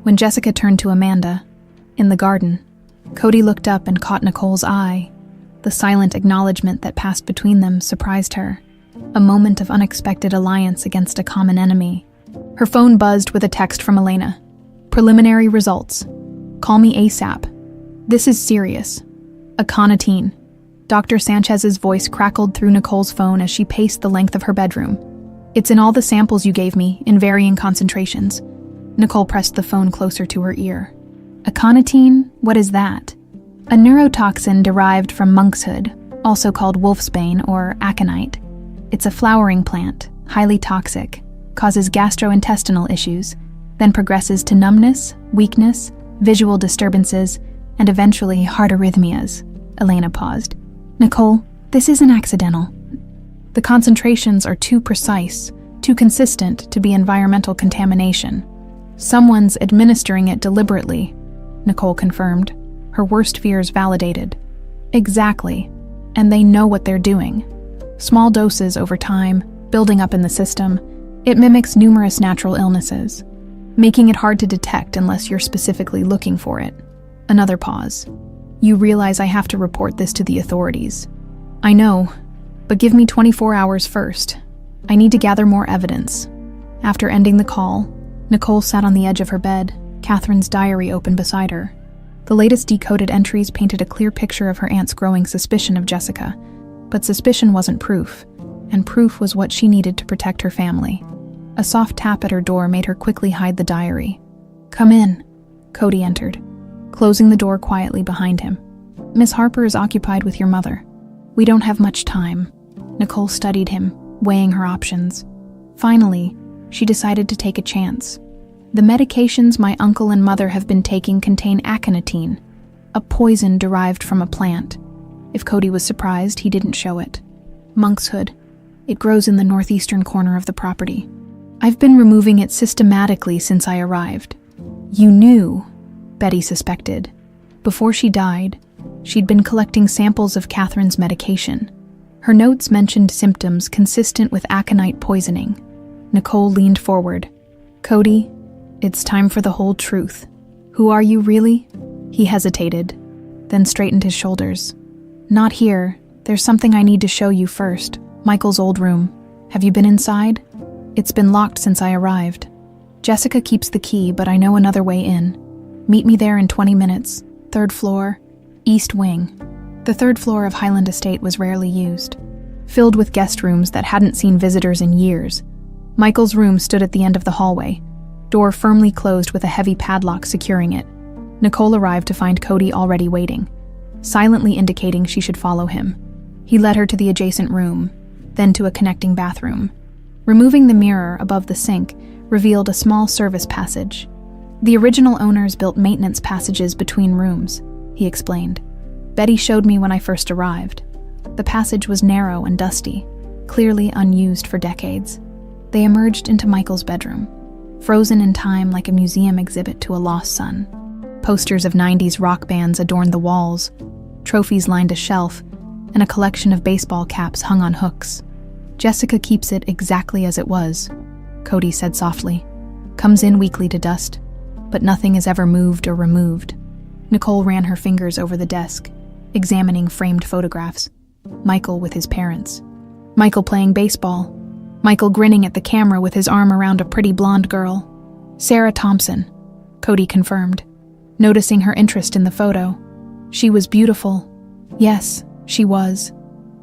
When Jessica turned to Amanda, in the garden, Cody looked up and caught Nicole's eye. The silent acknowledgement that passed between them surprised her, a moment of unexpected alliance against a common enemy. Her phone buzzed with a text from Elena. "Preliminary results. Call me ASAP. This is serious. Aconitine." Dr. Sanchez's voice crackled through Nicole's phone as she paced the length of her bedroom. "It's in all the samples you gave me, in varying concentrations." Nicole pressed the phone closer to her ear. "Aconitine? What is that?" "A neurotoxin derived from monkshood, also called wolfsbane or aconite. It's a flowering plant, highly toxic, causes gastrointestinal issues, then progresses to numbness, weakness, visual disturbances, and eventually heart arrhythmias." Elena paused. "Nicole, this isn't accidental. The concentrations are too precise, too consistent to be environmental contamination. Someone's administering it deliberately," Nicole confirmed, her worst fears validated. "Exactly, and they know what they're doing. Small doses over time, building up in the system, it mimics numerous natural illnesses, making it hard to detect unless you're specifically looking for it." Another pause. "You realize I have to report this to the authorities." "I know, but give me 24 hours first. I need to gather more evidence." After ending the call, Nicole sat on the edge of her bed, Katherine's diary open beside her. The latest decoded entries painted a clear picture of her aunt's growing suspicion of Jessica, but suspicion wasn't proof, and proof was what she needed to protect her family. A soft tap at her door made her quickly hide the diary. "Come in," Cody entered, closing the door quietly behind him. "Miss Harper is occupied with your mother." "We don't have much time." Nicole studied him, weighing her options. Finally, she decided to take a chance. "The medications my uncle and mother have been taking contain aconitine, a poison derived from a plant." If Cody was surprised, he didn't show it. "Monkshood. It grows in the northeastern corner of the property. I've been removing it systematically since I arrived." "You knew," Betty suspected. Before she died, she'd been collecting samples of Katherine's medication. Her notes mentioned symptoms consistent with aconite poisoning. Nicole leaned forward. "Cody, it's time for the whole truth. Who are you really?" He hesitated, then straightened his shoulders. "Not here. There's something I need to show you first. Michael's old room. Have you been inside?" "It's been locked since I arrived. Jessica keeps the key, but I know another way in. Meet me there in 20 minutes. 3rd floor, East Wing." The 3rd floor of Highland Estate was rarely used, filled with guest rooms that hadn't seen visitors in years. Michael's room stood at the end of the hallway, door firmly closed with a heavy padlock securing it. Nicole arrived to find Cody already waiting, silently indicating she should follow him. He led her to the adjacent room, then to a connecting bathroom. Removing the mirror above the sink revealed a small service passage. "The original owners built maintenance passages between rooms," he explained. "Betty showed me when I first arrived. The passage was narrow and dusty, clearly unused for decades. They emerged into Michael's bedroom, frozen in time like a museum exhibit to a lost son. Posters of 90s rock bands adorned the walls, trophies lined a shelf, and a collection of baseball caps hung on hooks. "Jessica keeps it exactly as it was," Cody said softly. "Comes in weekly to dust, but nothing is ever moved or removed." Nicole ran her fingers over the desk, examining framed photographs. Michael with his parents. Michael playing baseball. Michael grinning at the camera with his arm around a pretty blonde girl. "Sarah Thompson," Cody confirmed, noticing her interest in the photo. "She was beautiful." "Yes, she was."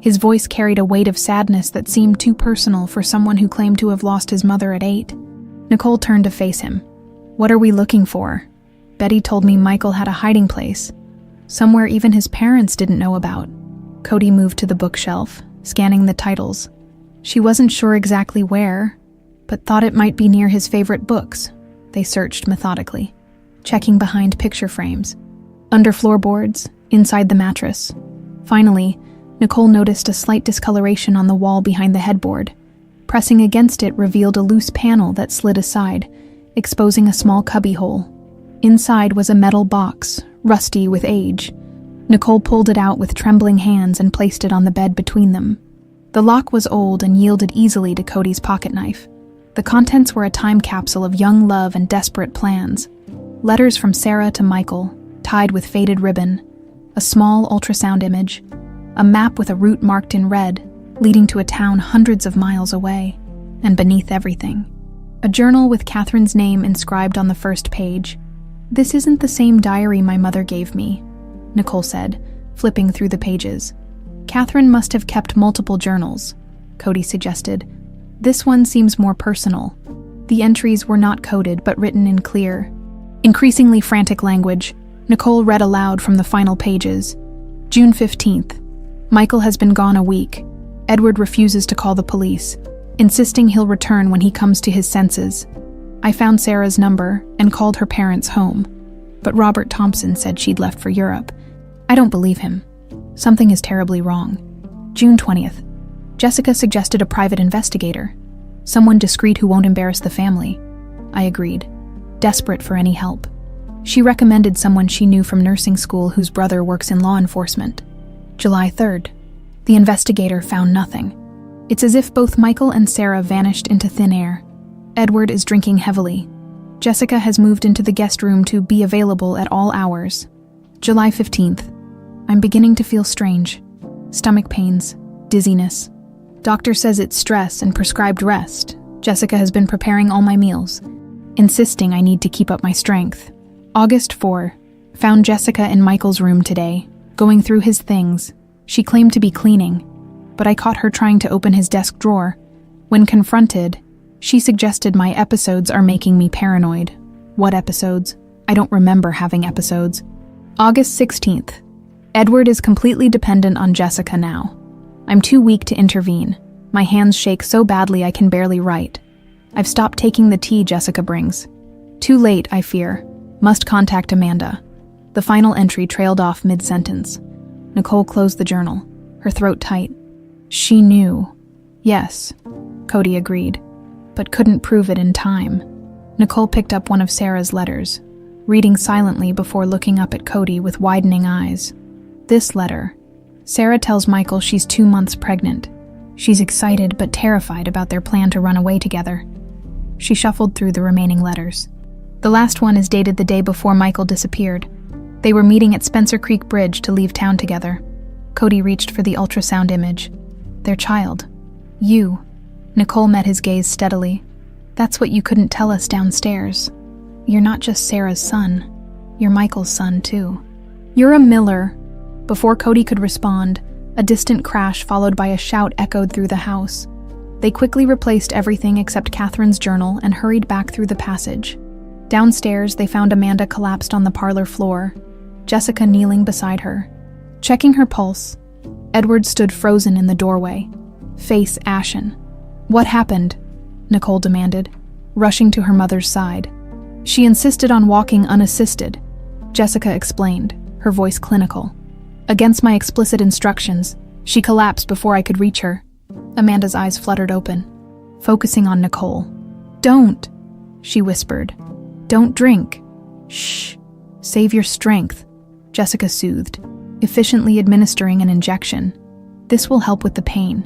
His voice carried a weight of sadness that seemed too personal for someone who claimed to have lost his mother at 8. Nicole turned to face him. "What are we looking for? Betty told me Michael had a hiding place, somewhere even his parents didn't know about." Cody moved to the bookshelf, scanning the titles. She wasn't sure exactly where, but thought it might be near his favorite books. They searched methodically, checking behind picture frames, under floorboards, inside the mattress. Finally, Nicole noticed a slight discoloration on the wall behind the headboard. Pressing against it revealed a loose panel that slid aside, exposing a small cubbyhole. Inside was a metal box, rusty with age. Nicole pulled it out with trembling hands and placed it on the bed between them. The lock was old and yielded easily to Cody's pocketknife. The contents were a time capsule of young love and desperate plans. Letters from Sarah to Michael, tied with faded ribbon, a small ultrasound image, a map with a route marked in red, leading to a town hundreds of miles away, and beneath everything, a journal with Katherine's name inscribed on the first page. "This isn't the same diary my mother gave me," Nicole said, flipping through the pages. "Katherine must have kept multiple journals," Cody suggested. "This one seems more personal." The entries were not coded but written in clear, increasingly frantic language. Nicole read aloud from the final pages. June 15th. Michael has been gone a week. Edward refuses to call the police, insisting he'll return when he comes to his senses. I found Sarah's number and called her parents home, but Robert Thompson said she'd left for Europe. I don't believe him. Something is terribly wrong. June 20th. Jessica suggested a private investigator, someone discreet who won't embarrass the family. I agreed, desperate for any help. She recommended someone she knew from nursing school whose brother works in law enforcement. July 3rd. The investigator found nothing. It's as if both Michael and Sarah vanished into thin air. Edward is drinking heavily. Jessica has moved into the guest room to be available at all hours. July 15th. I'm beginning to feel strange. Stomach pains, dizziness. Doctor says it's stress and prescribed rest. Jessica has been preparing all my meals, insisting I need to keep up my strength. August 4. Found Jessica in Michael's room today, going through his things. She claimed to be cleaning, but I caught her trying to open his desk drawer. When confronted, she suggested my episodes are making me paranoid. What episodes? I don't remember having episodes. August 16th. Edward is completely dependent on Jessica now. I'm too weak to intervene. My hands shake so badly I can barely write. I've stopped taking the tea Jessica brings. Too late, I fear. Must contact Amanda. The final entry trailed off mid-sentence. Nicole closed the journal, her throat tight. She knew. Yes, Cody agreed, but couldn't prove it in time. Nicole picked up one of Sarah's letters, reading silently before looking up at Cody with widening eyes. This letter. Sarah tells Michael she's 2 months pregnant. She's excited but terrified about their plan to run away together. She shuffled through the remaining letters. The last one is dated the day before Michael disappeared. They were meeting at Spencer Creek Bridge to leave town together. Cody reached for the ultrasound image. Their child. You. Nicole met his gaze steadily. That's what you couldn't tell us downstairs. You're not just Sarah's son. You're Michael's son, too. You're a Miller. Before Cody could respond, a distant crash followed by a shout echoed through the house. They quickly replaced everything except Katherine's journal and hurried back through the passage. Downstairs, they found Amanda collapsed on the parlor floor, Jessica kneeling beside her. Checking her pulse, Edward stood frozen in the doorway, face ashen. What happened? Nicole demanded, rushing to her mother's side. She insisted on walking unassisted. Jessica explained, her voice clinical. Against my explicit instructions, She collapsed before I could reach her. Amanda's eyes fluttered open, focusing on Nicole. "Don't," she whispered. "Don't drink." "Shh. Save your strength," Jessica soothed, efficiently administering an injection. "This will help with the pain."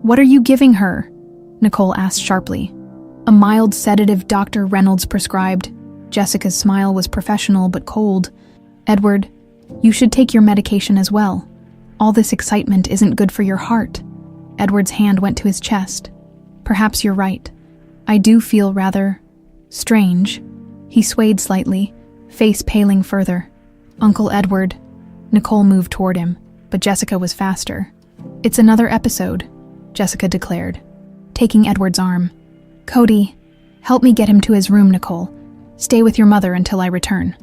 "What are you giving her?" Nicole asked sharply. "A mild sedative Dr. Reynolds prescribed." Jessica's smile was professional but cold. "Edward, you should take your medication as well. All this excitement isn't good for your heart." Edward's hand went to his chest. "Perhaps you're right. I do feel rather strange." He swayed slightly, face paling further. "Uncle Edward." Nicole moved toward him, but Jessica was faster. "It's another episode," Jessica declared, taking Edward's arm. "Cody, help me get him to his room, Nicole. Stay with your mother until I return."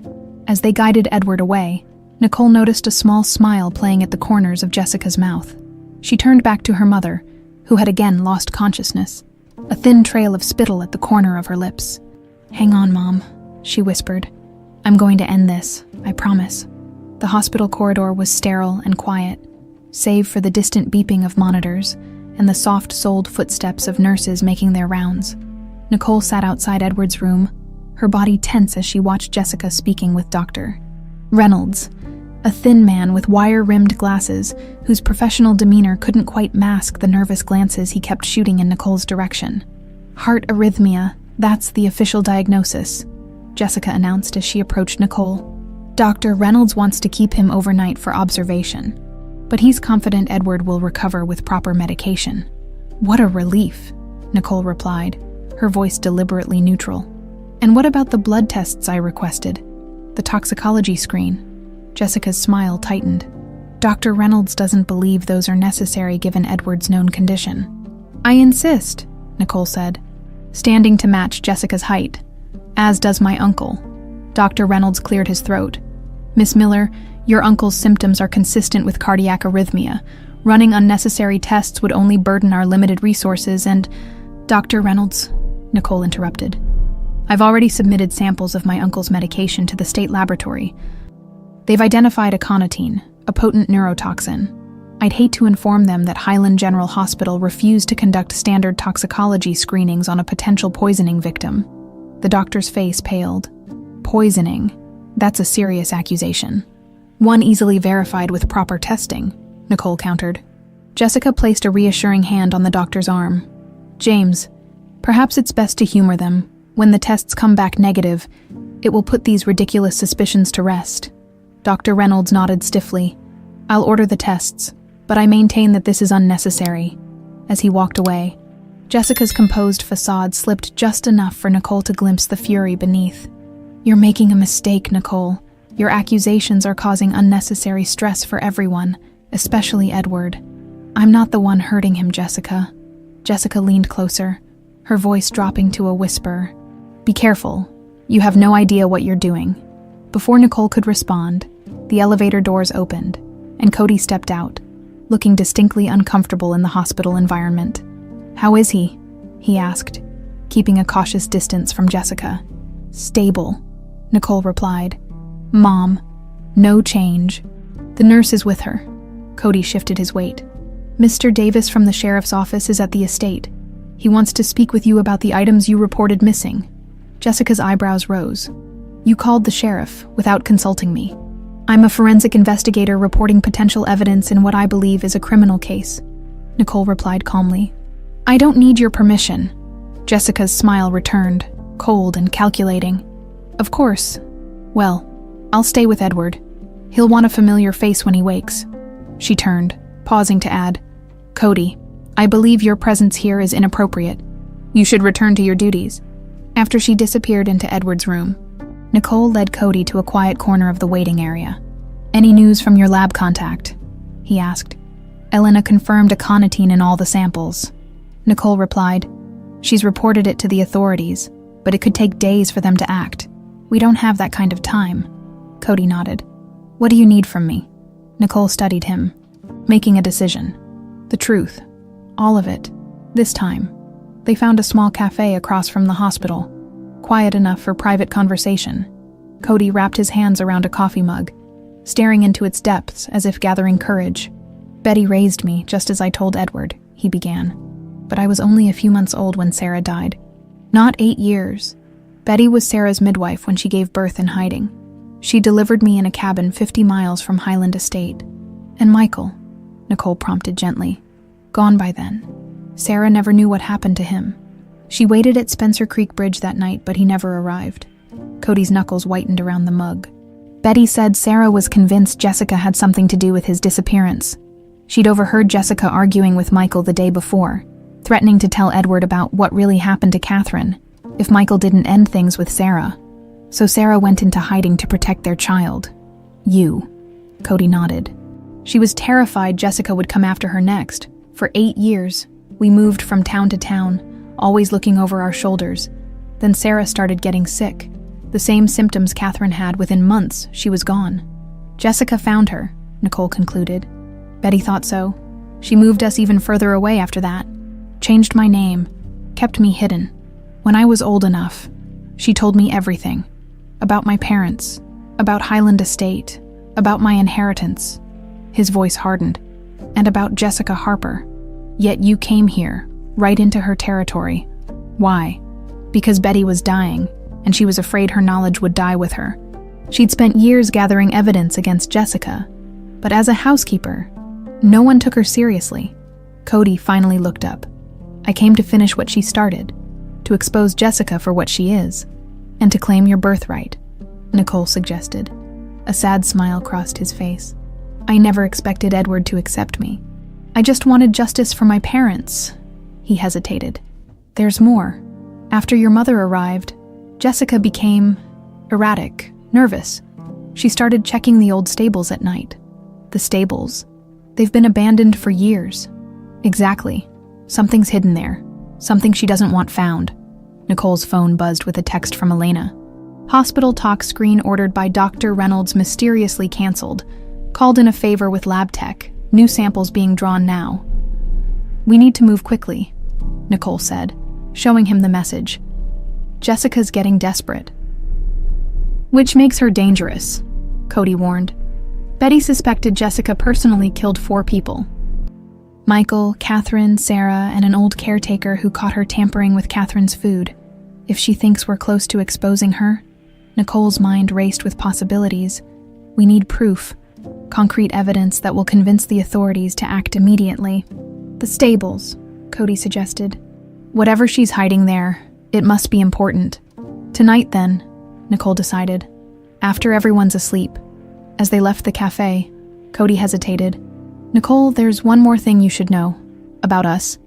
As they guided Edward away, Nicole noticed a small smile playing at the corners of Jessica's mouth. She turned back to her mother, who had again lost consciousness, a thin trail of spittle at the corner of her lips. "Hang on, Mom," she whispered. "I'm going to end this, I promise." The hospital corridor was sterile and quiet, save for the distant beeping of monitors and the soft-soled footsteps of nurses making their rounds. Nicole sat outside Edward's room, her body tense as she watched Jessica speaking with Dr. Reynolds, a thin man with wire-rimmed glasses whose professional demeanor couldn't quite mask the nervous glances he kept shooting in Nicole's direction. "Heart arrhythmia, that's the official diagnosis," Jessica announced as she approached Nicole. "Dr. Reynolds wants to keep him overnight for observation, but he's confident Edward will recover with proper medication." "What a relief," Nicole replied, her voice deliberately neutral. "And what about the blood tests I requested? The toxicology screen?" Jessica's smile tightened. "Dr. Reynolds doesn't believe those are necessary given Edward's known condition." "I insist," Nicole said, standing to match Jessica's height. "As does my uncle." Dr. Reynolds cleared his throat. "Miss Miller, your uncle's symptoms are consistent with cardiac arrhythmia. Running unnecessary tests would only burden our limited resources and—" "Dr. Reynolds," Nicole interrupted. "I've already submitted samples of my uncle's medication to the state laboratory. They've identified aconitine, a potent neurotoxin. I'd hate to inform them that Highland General Hospital refused to conduct standard toxicology screenings on a potential poisoning victim." The doctor's face paled. "Poisoning? That's a serious accusation." "One easily verified with proper testing," Nicole countered. Jessica placed a reassuring hand on the doctor's arm. "James, perhaps it's best to humor them. When the tests come back negative, it will put these ridiculous suspicions to rest." Dr. Reynolds nodded stiffly. "I'll order the tests, but I maintain that this is unnecessary." As he walked away, Jessica's composed facade slipped just enough for Nicole to glimpse the fury beneath. "You're making a mistake, Nicole. Your accusations are causing unnecessary stress for everyone, especially Edward. I'm not the one hurting him, Jessica." Jessica leaned closer, her voice dropping to a whisper. "Be careful. You have no idea what you're doing." Before Nicole could respond, the elevator doors opened, and Cody stepped out, looking distinctly uncomfortable in the hospital environment. "How is he?" he asked, keeping a cautious distance from Jessica. "Stable," Nicole replied. "Mom, no change. The nurse is with her." Cody shifted his weight. "Mr. Davis from the sheriff's office is at the estate. He wants to speak with you about the items you reported missing." Jessica's eyebrows rose. "You called the sheriff without consulting me." "I'm a forensic investigator reporting potential evidence in what I believe is a criminal case," Nicole replied calmly. "I don't need your permission." Jessica's smile returned, cold and calculating. "Of course. Well, I'll stay with Edward. He'll want a familiar face when he wakes." She turned, pausing to add, "Cody, I believe your presence here is inappropriate. You should return to your duties." After she disappeared into Edward's room, Nicole led Cody to a quiet corner of the waiting area. "Any news from your lab contact?" he asked. "Elena confirmed aconitine in all the samples." Nicole replied, "She's reported it to the authorities, but it could take days for them to act. We don't have that kind of time." Cody nodded. "What do you need from me?" Nicole studied him, making a decision. The truth. All of it. This time. They found a small cafe across from the hospital, quiet enough for private conversation. Cody wrapped his hands around a coffee mug, staring into its depths as if gathering courage. Betty raised me, just as I told Edward, he began. But I was only a few months old when Sarah died. Not 8 years. Betty was Sarah's midwife when she gave birth in hiding. She delivered me in a cabin 50 miles from Highland Estate. And Michael, Nicole prompted gently. Gone by then. Sarah never knew what happened to him. She waited at Spencer Creek Bridge that night, but he never arrived. Cody's knuckles whitened around the mug. Betty said Sarah was convinced Jessica had something to do with his disappearance. She'd overheard Jessica arguing with Michael the day before, threatening to tell Edward about what really happened to Katherine if Michael didn't end things with Sarah. So Sarah went into hiding to protect their child. You. Cody nodded. She was terrified Jessica would come after her next. For 8 years, we moved from town to town, always looking over our shoulders. Then Sarah started getting sick. The same symptoms Katherine had. Within months, she was gone. Jessica found her, Nicole concluded. Betty thought so. She moved us even further away after that. Changed my name. Kept me hidden. When I was old enough, she told me everything. About my parents. About Highland Estate. About my inheritance. His voice hardened. And about Jessica Harper. Yet you came here, right into her territory. Why? Because Betty was dying, and she was afraid her knowledge would die with her. She'd spent years gathering evidence against Jessica, but as a housekeeper, no one took her seriously. Cody finally looked up. I came to finish what she started, to expose Jessica for what she is, and to claim your birthright, Nicole suggested. A sad smile crossed his face. I never expected Edward to accept me. I just wanted justice for my parents. He hesitated. There's more. After your mother arrived, Jessica became erratic, nervous. She started checking the old stables at night. The stables. They've been abandoned for years. Exactly. Something's hidden there. Something she doesn't want found. Nicole's phone buzzed with a text from Elena. Hospital talk screen ordered by Dr. Reynolds mysteriously canceled. Called in a favor with lab tech. New samples being drawn now. We need to move quickly, Nicole said, showing him the message. Jessica's getting desperate. Which makes her dangerous, Cody warned. Betty suspected Jessica personally killed 4 people. Michael, Katherine, Sarah, and an old caretaker who caught her tampering with Katherine's food. If she thinks we're close to exposing her, Nicole's mind raced with possibilities. We need proof, concrete evidence that will convince the authorities to act immediately. The stables, Cody suggested. Whatever she's hiding there, it must be important. Tonight then, Nicole decided. After everyone's asleep. As they left the cafe, Cody hesitated. Nicole, there's one more thing you should know. About us.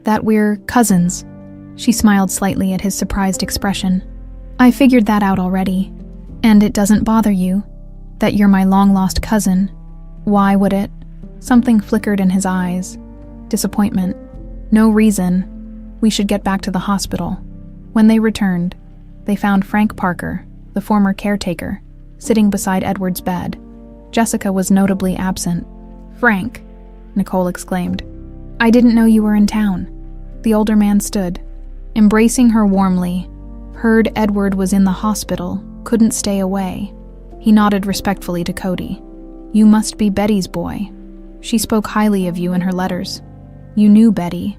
That we're cousins. She smiled slightly at his surprised expression. I figured that out already. And it doesn't bother you. That you're my long-lost cousin. Why would it? Something flickered in his eyes. Disappointment. No reason. We should get back to the hospital. When they returned, they found Frank Parker, the former caretaker, sitting beside Edward's bed. Jessica was notably absent. Frank, Nicole exclaimed. I didn't know you were in town. The older man stood, embracing her warmly. Heard Edward was in the hospital, couldn't stay away. He nodded respectfully to Cody. You must be Betty's boy. She spoke highly of you in her letters. You knew Betty?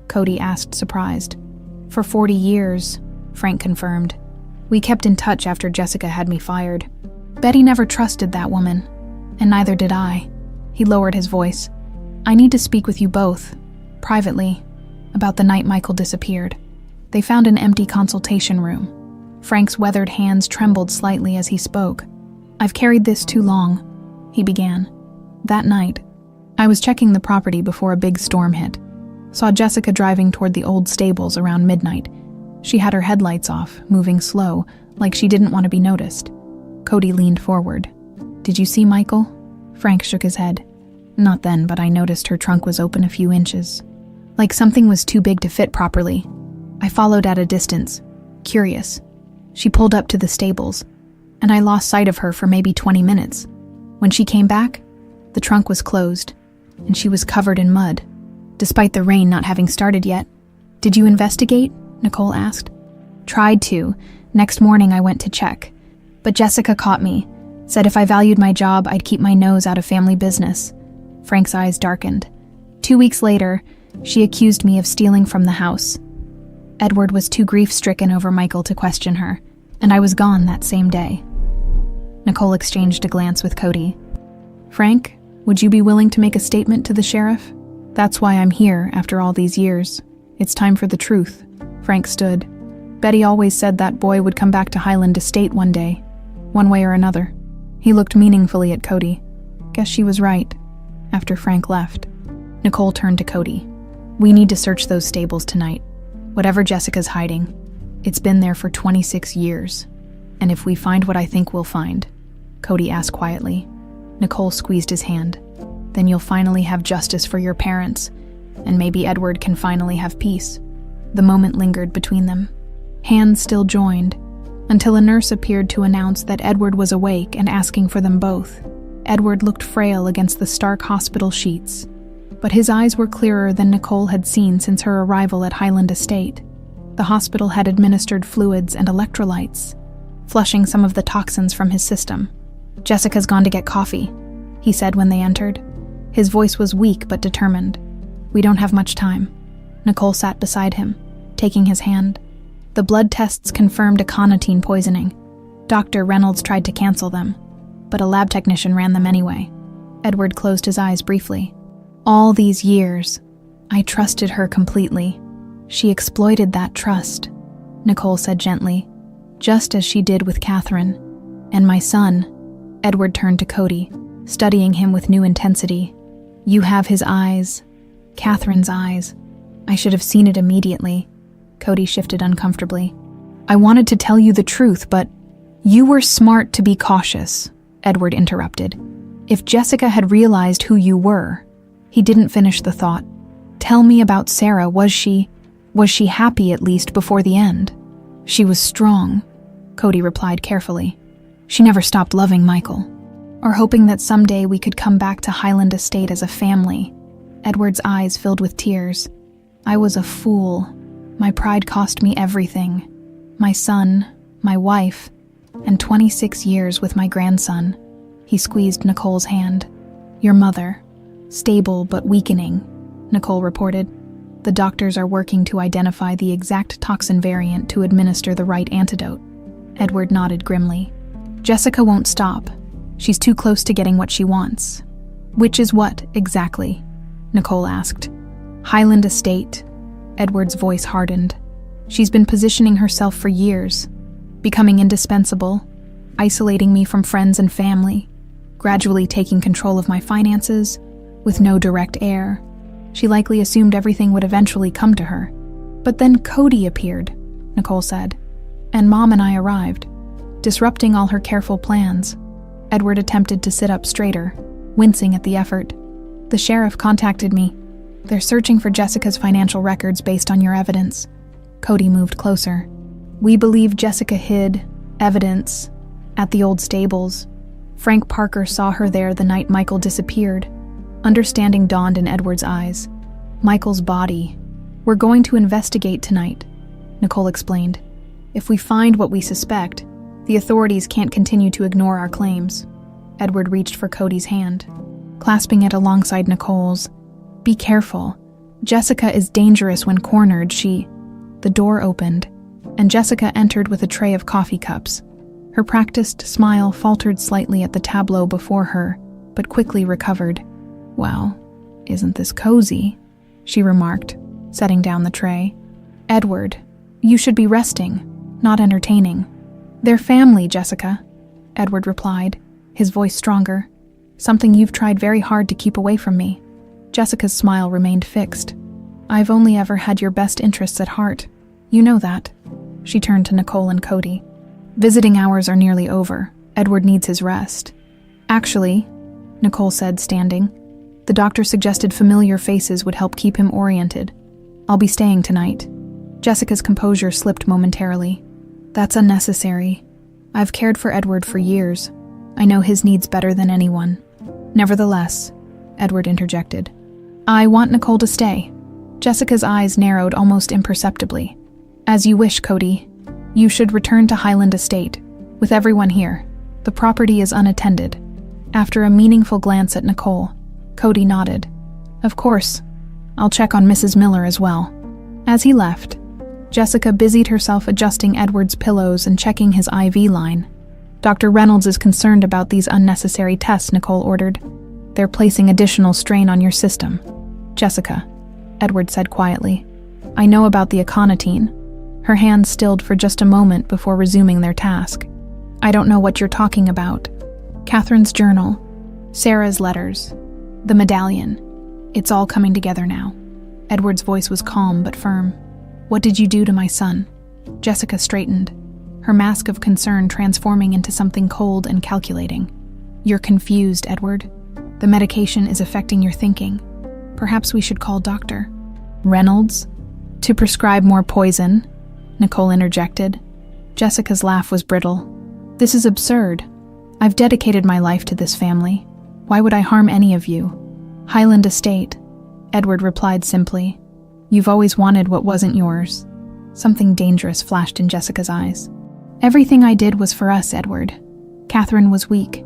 Cody asked, surprised. For 40 years, Frank confirmed. We kept in touch after Jessica had me fired. Betty never trusted that woman, and neither did I. He lowered his voice. I need to speak with you both, privately, about the night Michael disappeared. They found an empty consultation room. Frank's weathered hands trembled slightly as he spoke. I've carried this too long, he began. That night, I was checking the property before a big storm hit. Saw Jessica driving toward the old stables around midnight. She had her headlights off, moving slow, like she didn't want to be noticed. Cody leaned forward. Did you see Michael? Frank shook his head. Not then, but I noticed her trunk was open a few inches. Like something was too big to fit properly. I followed at a distance, curious. She pulled up to the stables, and I lost sight of her for maybe 20 minutes. When she came back, the trunk was closed, and she was covered in mud, despite the rain not having started yet. Did you investigate? Nicole asked. Tried to. Next morning I went to check. But Jessica caught me, said if I valued my job, I'd keep my nose out of family business. Frank's eyes darkened. 2 weeks later, she accused me of stealing from the house. Edward was too grief-stricken over Michael to question her, and I was gone that same day. Nicole exchanged a glance with Cody. Frank, would you be willing to make a statement to the sheriff? That's why I'm here after all these years. It's time for the truth. Frank stood. Betty always said that boy would come back to Highland Estate one day, one way or another. He looked meaningfully at Cody. Guess she was right. After Frank left, Nicole turned to Cody. We need to search those stables tonight. Whatever Jessica's hiding, it's been there for 26 years. And if we find what I think we'll find, Cody asked quietly. Nicole squeezed his hand. Then you'll finally have justice for your parents, and maybe Edward can finally have peace. The moment lingered between them. Hands still joined, until a nurse appeared to announce that Edward was awake and asking for them both. Edward looked frail against the stark hospital sheets, but his eyes were clearer than Nicole had seen since her arrival at Highland Estate. The hospital had administered fluids and electrolytes, flushing some of the toxins from his system. Jessica's gone to get coffee, he said when they entered. His voice was weak but determined. We don't have much time. Nicole sat beside him, taking his hand. The blood tests confirmed aconitine poisoning. Dr. Reynolds tried to cancel them, but a lab technician ran them anyway. Edward closed his eyes briefly. All these years, I trusted her completely. She exploited that trust, Nicole said gently, just as she did with Katherine. And my son, Edward turned to Cody, studying him with new intensity. You have his eyes, Katherine's eyes. I should have seen it immediately. Cody shifted uncomfortably. I wanted to tell you the truth, but you were smart to be cautious, Edward interrupted. If Jessica had realized who you were, he didn't finish the thought. Tell me about Sarah. Was she happy at least before the end? She was strong, Cody replied carefully. She never stopped loving Michael, or hoping that someday we could come back to Highland Estate as a family. Edward's eyes filled with tears. I was a fool. My pride cost me everything. My son, my wife, and 26 years with my grandson. He squeezed Nicole's hand. Your mother. Stable but weakening, Nicole reported. The doctors are working to identify the exact toxin variant to administer the right antidote. Edward nodded grimly. Jessica won't stop. She's too close to getting what she wants. Which is what, exactly? Nicole asked. Highland Estate. Edward's voice hardened. She's been positioning herself for years, becoming indispensable, isolating me from friends and family, gradually taking control of my finances, with no direct heir. She likely assumed everything would eventually come to her. But then Cody appeared, Nicole said, and Mom and I arrived, disrupting all her careful plans. Edward attempted to sit up straighter, wincing at the effort. The sheriff contacted me. They're searching for Jessica's financial records based on your evidence. Cody moved closer. We believe Jessica hid evidence at the old stables. Frank Parker saw her there the night Michael disappeared. Understanding dawned in Edward's eyes. Michael's body. We're going to investigate tonight, Nicole explained. If we find what we suspect, the authorities can't continue to ignore our claims. Edward reached for Cody's hand, clasping it alongside Nicole's. Be careful. Jessica is dangerous when cornered. The door opened, and Jessica entered with a tray of coffee cups. Her practiced smile faltered slightly at the tableau before her, but quickly recovered. Well, isn't this cozy? She remarked, setting down the tray. Edward, you should be resting, not entertaining. They're family, Jessica, Edward replied, his voice stronger. Something you've tried very hard to keep away from me. Jessica's smile remained fixed. I've only ever had your best interests at heart. You know that. She turned to Nicole and Cody. Visiting hours are nearly over. Edward needs his rest. Actually, Nicole said, standing, the doctor suggested familiar faces would help keep him oriented. I'll be staying tonight. Jessica's composure slipped momentarily. That's unnecessary. I've cared for Edward for years. I know his needs better than anyone. Nevertheless, Edward interjected, I want Nicole to stay. Jessica's eyes narrowed almost imperceptibly. As you wish, Cody. You should return to Highland Estate, with everyone here. The property is unattended. After a meaningful glance at Nicole, Cody nodded. Of course. I'll check on Mrs. Miller as well. As he left, Jessica busied herself adjusting Edward's pillows and checking his IV line. Dr. Reynolds is concerned about these unnecessary tests, Nicole ordered. They're placing additional strain on your system. Jessica, Edward said quietly. I know about the aconitine. Her hands stilled for just a moment before resuming their task. I don't know what you're talking about. Katherine's journal, Sarah's letters, the medallion. It's all coming together now. Edward's voice was calm but firm. What did you do to my son? Jessica straightened, her mask of concern transforming into something cold and calculating. You're confused, Edward. The medication is affecting your thinking. Perhaps we should call Dr. Reynolds to prescribe more poison, Nicole interjected. Jessica's laugh was brittle. This is absurd. I've dedicated my life to this family. Why would I harm any of you? Highland Estate, Edward replied simply. You've always wanted what wasn't yours. Something dangerous flashed in Jessica's eyes. Everything I did was for us, Edward. Katherine was weak.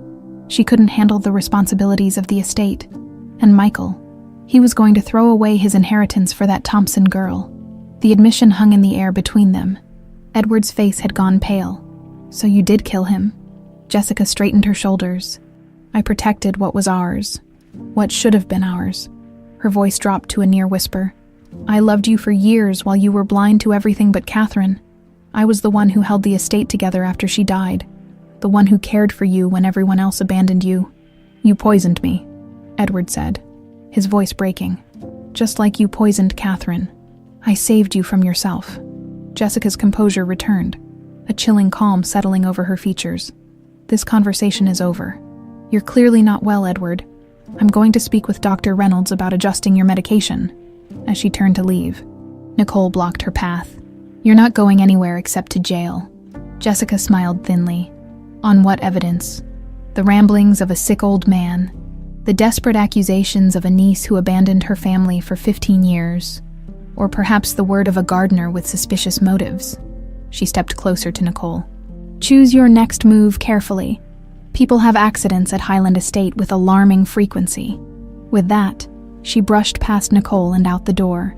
She couldn't handle the responsibilities of the estate. And Michael, he was going to throw away his inheritance for that Thompson girl. The admission hung in the air between them. Edward's face had gone pale. So you did kill him? Jessica straightened her shoulders. I protected what was ours. What should have been ours. Her voice dropped to a near whisper. I loved you for years while you were blind to everything but Katherine. I was the one who held the estate together after she died. The one who cared for you when everyone else abandoned you. You poisoned me, Edward said, his voice breaking. Just like you poisoned Katherine. I saved you from yourself. Jessica's composure returned, a chilling calm settling over her features. This conversation is over. You're clearly not well, Edward. I'm going to speak with Dr. Reynolds about adjusting your medication. As she turned to leave, Nicole blocked her path. You're not going anywhere except to jail. Jessica smiled thinly. On what evidence? The ramblings of a sick old man, the desperate accusations of a niece who abandoned her family for 15 years, or perhaps the word of a gardener with suspicious motives. She stepped closer to Nicole. Choose your next move carefully. People have accidents at Highland Estate with alarming frequency. With that, she brushed past Nicole and out the door.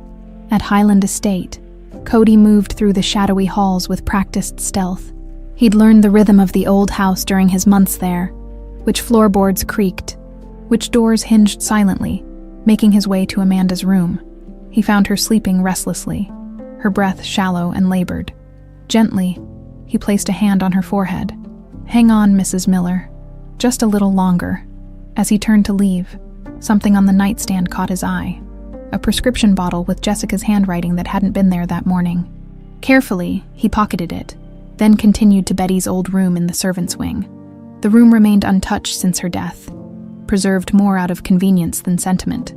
At Highland Estate, Cody moved through the shadowy halls with practiced stealth. He'd learned the rhythm of the old house during his months there, which floorboards creaked, which doors hinged silently, making his way to Amanda's room. He found her sleeping restlessly, her breath shallow and labored. Gently, he placed a hand on her forehead. Hang on, Mrs. Miller. Just a little longer. As he turned to leave, something on the nightstand caught his eye. A prescription bottle with Jessica's handwriting that hadn't been there that morning. Carefully, he pocketed it, then continued to Betty's old room in the servants' wing. The room remained untouched since her death, preserved more out of convenience than sentiment.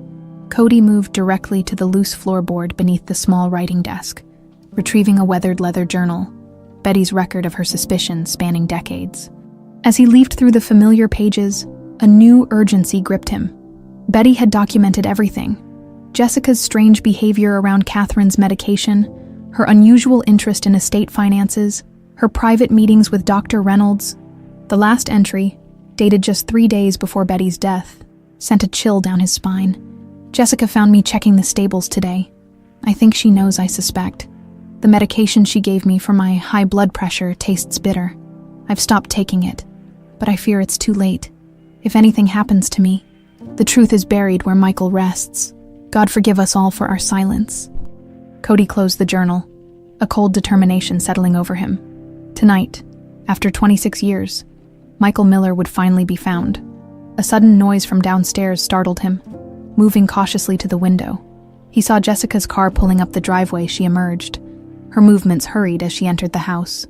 Cody moved directly to the loose floorboard beneath the small writing desk, retrieving a weathered leather journal, Betty's record of her suspicions spanning decades. As he leafed through the familiar pages, a new urgency gripped him. Betty had documented everything. Jessica's strange behavior around Katherine's medication, her unusual interest in estate finances, her private meetings with Dr. Reynolds. The last entry, dated just 3 days before Betty's death, sent a chill down his spine. Jessica found me checking the stables today. I think she knows I suspect. The medication she gave me for my high blood pressure tastes bitter. I've stopped taking it, but I fear it's too late. If anything happens to me, the truth is buried where Michael rests. God forgive us all for our silence. Cody closed the journal, a cold determination settling over him. Tonight, after 26 years, Michael Miller would finally be found. A sudden noise from downstairs startled him. Moving cautiously to the window, he saw Jessica's car pulling up the driveway. She emerged. Her movements hurried as she entered the house.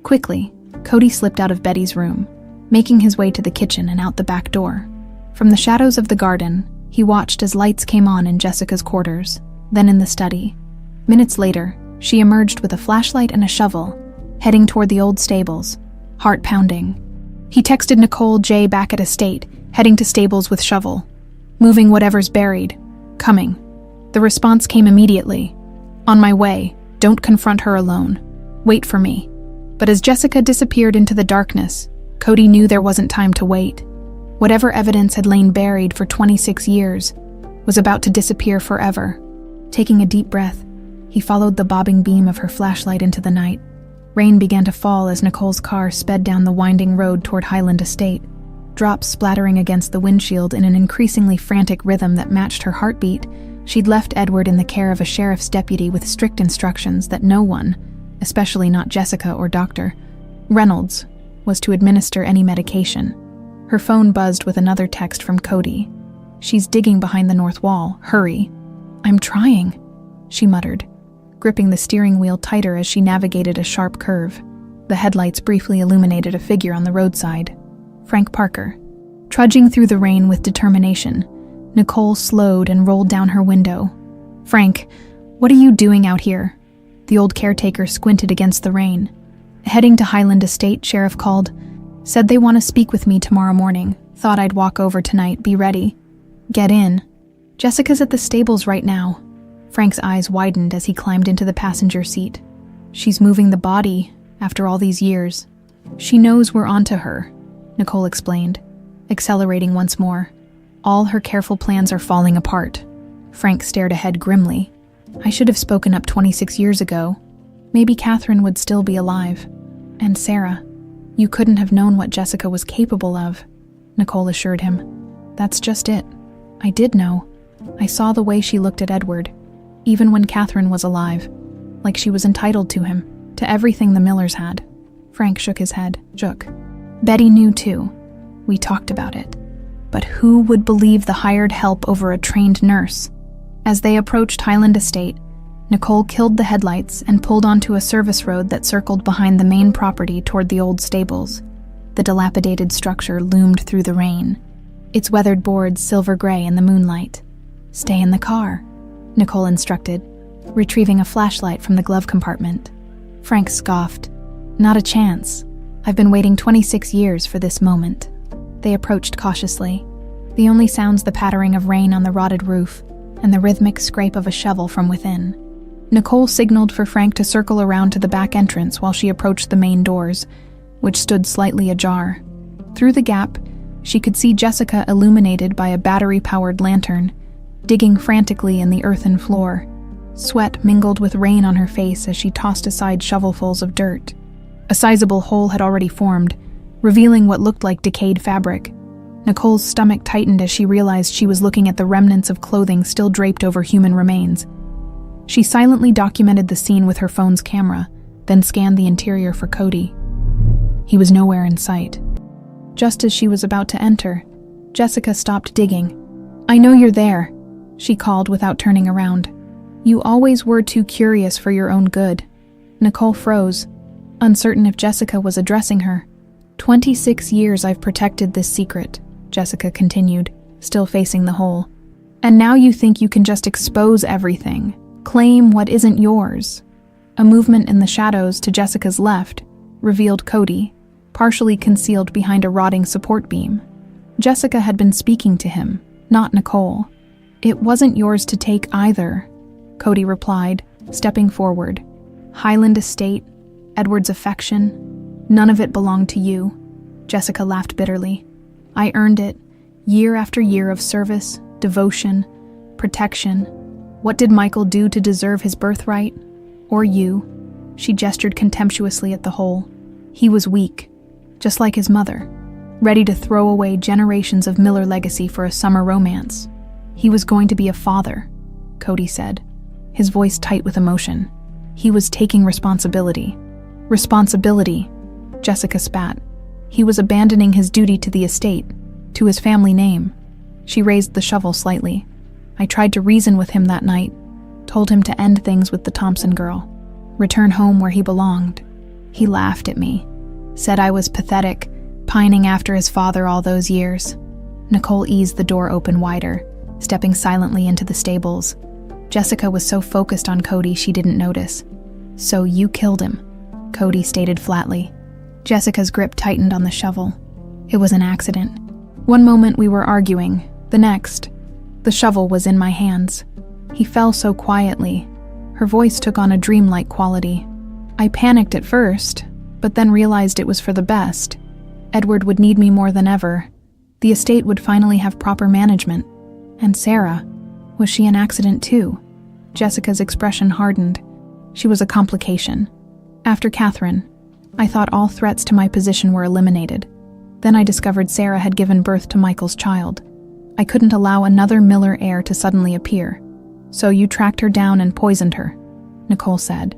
Quickly, Cody slipped out of Betty's room, making his way to the kitchen and out the back door. From the shadows of the garden, he watched as lights came on in Jessica's quarters, then in the study. Minutes later, she emerged with a flashlight and a shovel, heading toward the old stables, heart pounding. He texted Nicole J back at estate, heading to stables with shovel. Moving whatever's buried. Coming. The response came immediately. On my way. Don't confront her alone. Wait for me. But as Jessica disappeared into the darkness, Cody knew there wasn't time to wait. Whatever evidence had lain buried for 26 years was about to disappear forever. Taking a deep breath, he followed the bobbing beam of her flashlight into the night. Rain began to fall as Nicole's car sped down the winding road toward Highland Estate, drops splattering against the windshield in an increasingly frantic rhythm that matched her heartbeat. She'd left Edward in the care of a sheriff's deputy with strict instructions that no one, especially not Jessica or Dr. Reynolds, was to administer any medication. Her phone buzzed with another text from Cody. "She's digging behind the north wall. Hurry." "I'm trying," she muttered, gripping the steering wheel tighter as she navigated a sharp curve. The headlights briefly illuminated a figure on the roadside. Frank Parker. Trudging through the rain with determination, Nicole slowed and rolled down her window. "Frank, what are you doing out here?" The old caretaker squinted against the rain. "Heading to Highland Estate," Sheriff called. "Said they want to speak with me tomorrow morning. Thought I'd walk over tonight. Be ready." "Get in." "Jessica's at the stables right now." Frank's eyes widened as he climbed into the passenger seat. "She's moving the body after all these years. She knows we're onto her," Nicole explained, accelerating once more. "All her careful plans are falling apart." Frank stared ahead grimly. "I should have spoken up 26 years ago. Maybe Katherine would still be alive. And Sarah. You couldn't have known what Jessica was capable of," Nicole assured him. "That's just it. I did know. I saw the way she looked at Edward, even when Katherine was alive, like she was entitled to him, to everything the Millers had." Frank shook his head. "Betty knew too. We talked about it. But who would believe the hired help over a trained nurse?" As they approached Highland Estate, Nicole killed the headlights and pulled onto a service road that circled behind the main property toward the old stables. The dilapidated structure loomed through the rain, its weathered boards silver gray in the moonlight. "Stay in the car," Nicole instructed, retrieving a flashlight from the glove compartment. Frank scoffed. "Not a chance. I've been waiting 26 years for this moment." They approached cautiously, the only sounds the pattering of rain on the rotted roof and the rhythmic scrape of a shovel from within. Nicole signaled for Frank to circle around to the back entrance while she approached the main doors, which stood slightly ajar. Through the gap, she could see Jessica illuminated by a battery-powered lantern, digging frantically in the earthen floor. Sweat mingled with rain on her face as she tossed aside shovelfuls of dirt. A sizable hole had already formed, revealing what looked like decayed fabric. Nicole's stomach tightened as she realized she was looking at the remnants of clothing still draped over human remains. She silently documented the scene with her phone's camera, then scanned the interior for Cody. He was nowhere in sight. Just as she was about to enter, Jessica stopped digging. "I know you're there," she called without turning around. "You always were too curious for your own good." Nicole froze, uncertain if Jessica was addressing her. 26 years I've protected this secret," Jessica continued, still facing the hole. "And now you think you can just expose everything, claim what isn't yours." A movement in the shadows to Jessica's left revealed Cody, partially concealed behind a rotting support beam. Jessica had been speaking to him, not Nicole. "It wasn't yours to take either," Cody replied, stepping forward. "Highland Estate, Edward's affection, none of it belonged to you." Jessica laughed bitterly. "I earned it, year after year of service, devotion, protection. What did Michael do to deserve his birthright? Or you?" She gestured contemptuously at the hole. "He was weak, just like his mother, ready to throw away generations of Miller legacy for a summer romance. He was going to be a father," Cody said, his voice tight with emotion. "He was taking responsibility." "Responsibility," Jessica spat. "He was abandoning his duty to the estate, to his family name." She raised the shovel slightly. "I tried to reason with him that night, told him to end things with the Thompson girl, return home where he belonged. He laughed at me, said I was pathetic, pining after his father all those years." Nicole eased the door open wider, stepping silently into the stables. Jessica was so focused on Cody she didn't notice. "So you killed him," Cody stated flatly. Jessica's grip tightened on the shovel. "It was an accident. One moment we were arguing, the next, the shovel was in my hands. He fell so quietly." Her voice took on a dreamlike quality. "I panicked at first, but then realized it was for the best. Edward would need me more than ever. The estate would finally have proper management. And Sarah, was she an accident too? Jessica's expression hardened. She was a complication. After Katherine, I thought all threats to my position were eliminated. Then I discovered Sarah had given birth to Michael's child. I couldn't allow another Miller heir to suddenly appear. So you tracked her down and poisoned her, Nicole said,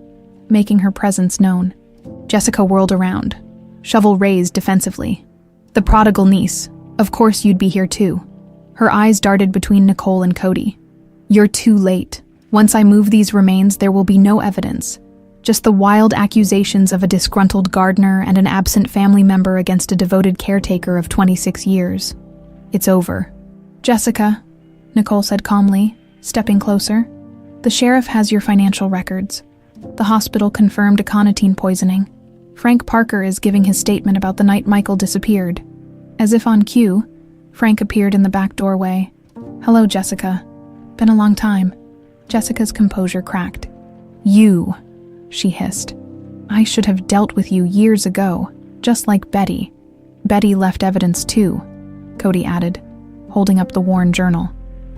making her presence known. Jessica whirled around, shovel raised defensively. The prodigal niece. Of course you'd be here too. Her eyes darted between Nicole and Cody. You're too late. Once I move these remains, there will be no evidence. Just the wild accusations of a disgruntled gardener and an absent family member against a devoted caretaker of 26 years. It's over. Jessica, Nicole said calmly, stepping closer. The sheriff has your financial records. The hospital confirmed aconitine poisoning. Frank Parker is giving his statement about the night Michael disappeared. As if on cue, Frank appeared in the back doorway. Hello, Jessica. Been a long time. Jessica's composure cracked. You, she hissed. I should have dealt with you years ago, just like Betty. Betty left evidence too, Cody added, holding up the worn journal.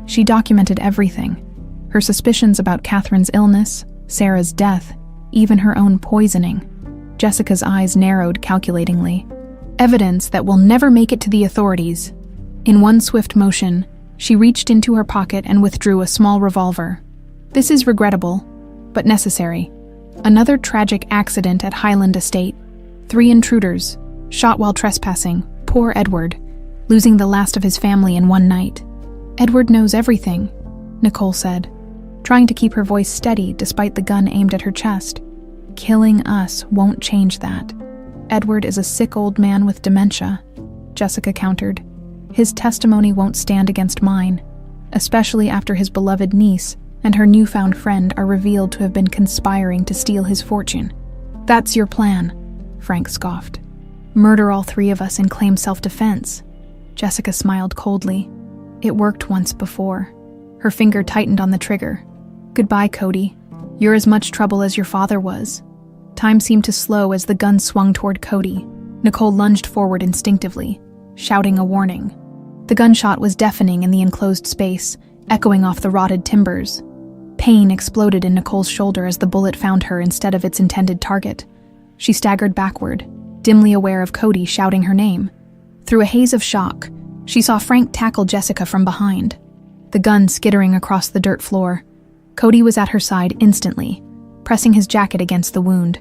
She documented everything. Her suspicions about Katherine's illness, Sarah's death, even her own poisoning. Jessica's eyes narrowed calculatingly. Evidence that will never make it to the authorities. In one swift motion, she reached into her pocket and withdrew a small revolver. This is regrettable, but necessary. Another tragic accident at Highland Estate. 3 intruders, shot while trespassing. Poor Edward, losing the last of his family in one night. Edward knows everything, Nicole said, trying to keep her voice steady despite the gun aimed at her chest. Killing us won't change that. Edward is a sick old man with dementia, Jessica countered. His testimony won't stand against mine, especially after his beloved niece and her newfound friend are revealed to have been conspiring to steal his fortune. That's your plan, Frank scoffed. Murder all 3 of us and claim self-defense. Jessica smiled coldly. It worked once before. Her finger tightened on the trigger. Goodbye, Cody. You're as much trouble as your father was. Time seemed to slow as the gun swung toward Cody. Nicole lunged forward instinctively, shouting a warning. The gunshot was deafening in the enclosed space, echoing off the rotted timbers. Pain exploded in Nicole's shoulder as the bullet found her instead of its intended target. She staggered backward, dimly aware of Cody shouting her name. Through a haze of shock, she saw Frank tackle Jessica from behind, the gun skittering across the dirt floor. Cody was at her side instantly, pressing his jacket against the wound.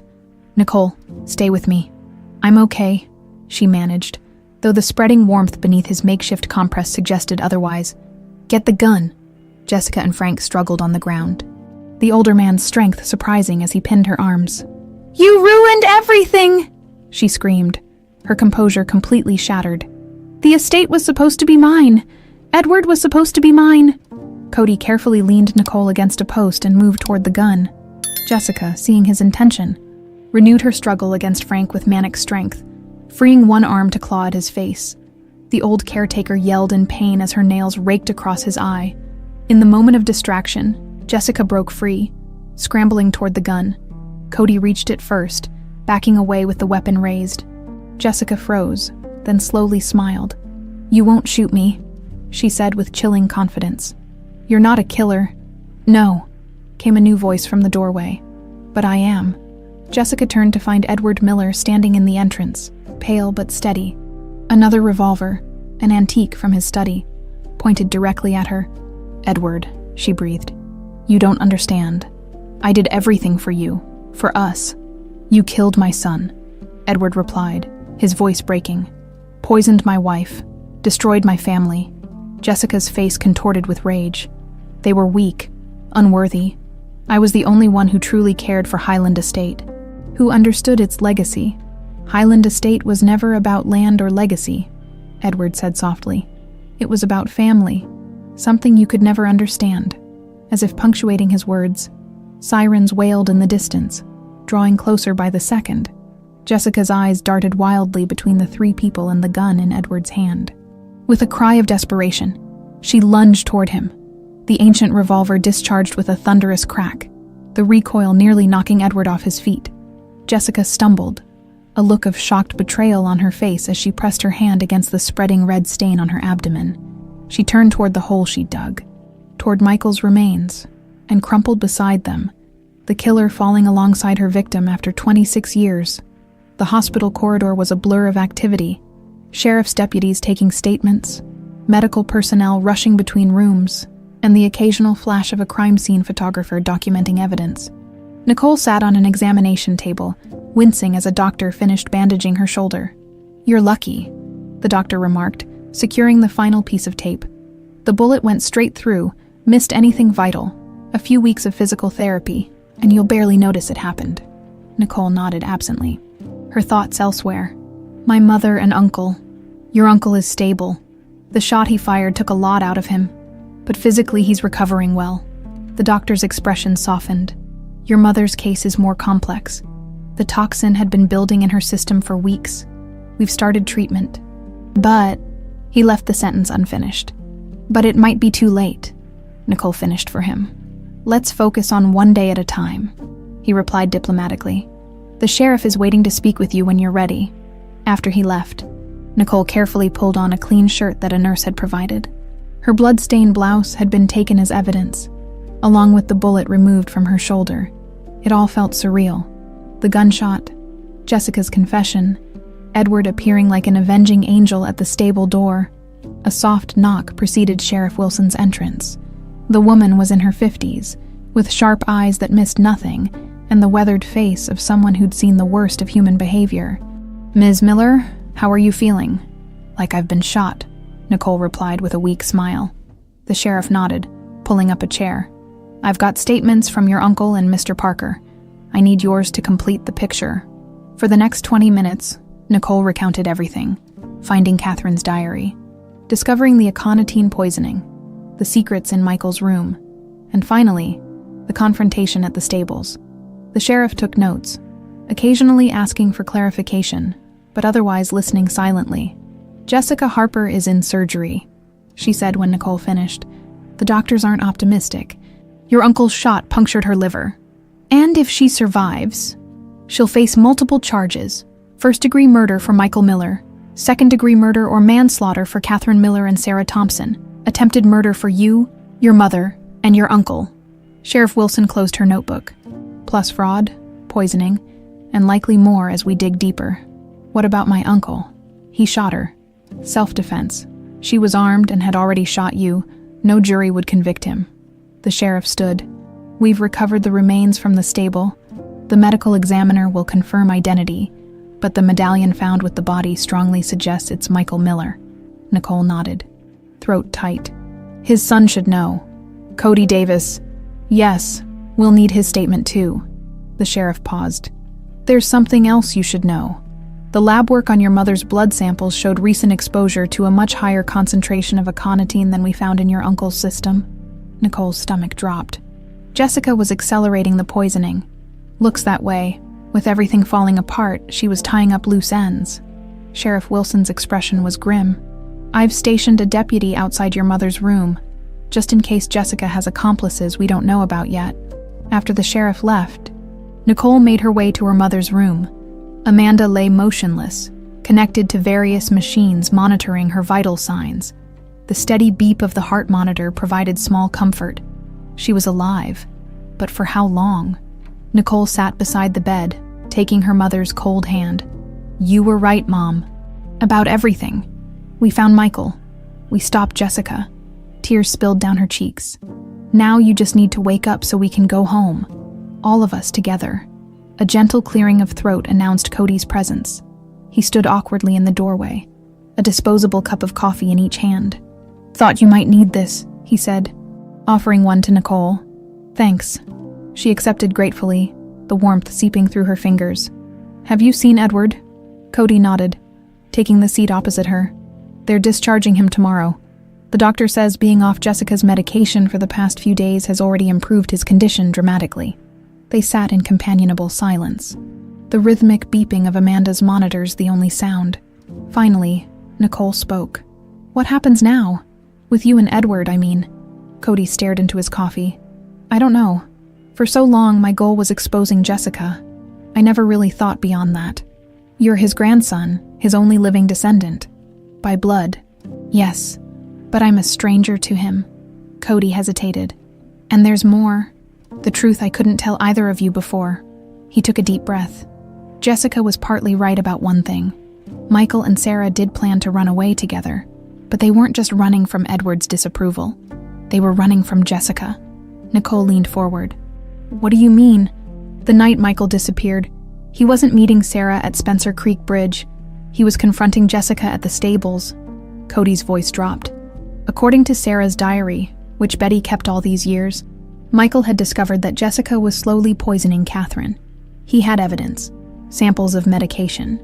Nicole, stay with me. I'm okay, she managed, though the spreading warmth beneath his makeshift compress suggested otherwise. Get the gun. Jessica and Frank struggled on the ground, the older man's strength surprising as he pinned her arms. You ruined everything, she screamed, her composure completely shattered. The estate was supposed to be mine. Edward was supposed to be mine. Cody carefully leaned Nicole against a post and moved toward the gun. Jessica, seeing his intention, renewed her struggle against Frank with manic strength, freeing one arm to claw at his face. The old caretaker yelled in pain as her nails raked across his eye. In the moment of distraction, Jessica broke free, scrambling toward the gun. Cody reached it first, backing away with the weapon raised. Jessica froze, then slowly smiled. You won't shoot me, she said with chilling confidence. You're not a killer. No, came a new voice from the doorway. But I am. Jessica turned to find Edward Miller standing in the entrance, pale but steady. Another revolver, an antique from his study, pointed directly at her. Edward, she breathed. You don't understand. I did everything for you, for us. You killed my son, Edward replied, his voice breaking. Poisoned my wife, destroyed my family. Jessica's face contorted with rage. They were weak, unworthy. I was the only one who truly cared for Highland Estate, who understood its legacy. Highland Estate was never about land or legacy, Edward said softly. It was about family, something you could never understand. As if punctuating his words, sirens wailed in the distance, drawing closer by the second. Jessica's eyes darted wildly between the 3 people and the gun in Edward's hand. With a cry of desperation, she lunged toward him. The ancient revolver discharged with a thunderous crack, the recoil nearly knocking Edward off his feet. Jessica stumbled, a look of shocked betrayal on her face as she pressed her hand against the spreading red stain on her abdomen. She turned toward the hole she'd dug, toward Michael's remains, and crumpled beside them, the killer falling alongside her victim after 26 years. The hospital corridor was a blur of activity, sheriff's deputies taking statements, medical personnel rushing between rooms, and the occasional flash of a crime scene photographer documenting evidence. Nicole sat on an examination table, wincing as a doctor finished bandaging her shoulder. "You're lucky," the doctor remarked, securing the final piece of tape. "The bullet went straight through, missed anything vital. A few weeks of physical therapy, and you'll barely notice it happened." Nicole nodded absently, her thoughts elsewhere. "My mother and uncle. Your uncle is stable. The shot he fired took a lot out of him, but physically he's recovering well." The doctor's expression softened. "Your mother's case is more complex. The toxin had been building in her system for weeks. We've started treatment. But," he left the sentence unfinished. "But it might be too late," Nicole finished for him. "Let's focus on one day at a time," he replied diplomatically. "The sheriff is waiting to speak with you when you're ready." After he left, Nicole carefully pulled on a clean shirt that a nurse had provided. Her blood-stained blouse had been taken as evidence, along with the bullet removed from her shoulder. It all felt surreal. The gunshot, Jessica's confession, Edward appearing like an avenging angel at the stable door. A soft knock preceded Sheriff Wilson's entrance. The woman was in her 50s, with sharp eyes that missed nothing, and the weathered face of someone who'd seen the worst of human behavior. "Ms. Miller, how are you feeling?" "Like I've been shot," Nicole replied with a weak smile. The sheriff nodded, pulling up a chair. "I've got statements from your uncle and Mr. Parker. I need yours to complete the picture." For the next 20 minutes, Nicole recounted everything, finding Katherine's diary, discovering the aconitine poisoning, the secrets in Michael's room, and finally, the confrontation at the stables. The sheriff took notes, occasionally asking for clarification, but otherwise listening silently. "Jessica Harper is in surgery," she said when Nicole finished. "The doctors aren't optimistic. Your uncle's shot punctured her liver. And if she survives, she'll face multiple charges: first-degree murder for Michael Miller, second-degree murder or manslaughter for Katherine Miller and Sarah Thompson, attempted murder for you, your mother, and your uncle." Sheriff Wilson closed her notebook. "Plus fraud, poisoning, and likely more as we dig deeper." "What about my uncle?" "He shot her. Self-defense. She was armed and had already shot you. No jury would convict him." The sheriff stood. "We've recovered the remains from the stable. The medical examiner will confirm identity, but the medallion found with the body strongly suggests it's Michael Miller." Nicole nodded, throat tight. "His son should know. Cody Davis." "Yes, we'll need his statement too." The sheriff paused. "There's something else you should know. The lab work on your mother's blood samples showed recent exposure to a much higher concentration of aconitine than we found in your uncle's system." Nicole's stomach dropped. Jessica was accelerating the poisoning. "Looks that way. With everything falling apart, she was tying up loose ends." Sheriff Wilson's expression was grim. "I've stationed a deputy outside your mother's room, just in case Jessica has accomplices we don't know about yet." After the sheriff left, Nicole made her way to her mother's room. Amanda lay motionless, connected to various machines monitoring her vital signs. The steady beep of the heart monitor provided small comfort. She was alive, but for how long? Nicole sat beside the bed, taking her mother's cold hand. "You were right, Mom. About everything. We found Michael. We stopped Jessica." Tears spilled down her cheeks. "Now you just need to wake up so we can go home. All of us together." A gentle clearing of throat announced Cody's presence. He stood awkwardly in the doorway, a disposable cup of coffee in each hand. "Thought you might need this," he said, offering one to Nicole. "Thanks." She accepted gratefully, the warmth seeping through her fingers. "Have you seen Edward?" Cody nodded, taking the seat opposite her. "They're discharging him tomorrow. The doctor says being off Jessica's medication for the past few days has already improved his condition dramatically." They sat in companionable silence, the rhythmic beeping of Amanda's monitors the only sound. Finally, Nicole spoke. "What happens now? With you and Edward, I mean." Cody stared into his coffee. "I don't know. For so long, my goal was exposing Jessica. I never really thought beyond that." You're his grandson, his only living descendant. By blood. Yes, but I'm a stranger to him. Cody hesitated. And there's more. The truth I couldn't tell either of you before. He took a deep breath. Jessica was partly right about one thing. Michael and Sarah did plan to run away together, but they weren't just running from Edward's disapproval. They were running from Jessica. Nicole leaned forward. What do you mean? The night Michael disappeared, he wasn't meeting Sarah at Spencer Creek Bridge. He was confronting Jessica at the stables. Cody's voice dropped. According to Sarah's diary, which Betty kept all these years, Michael had discovered that Jessica was slowly poisoning Katherine. He had evidence, samples of medication,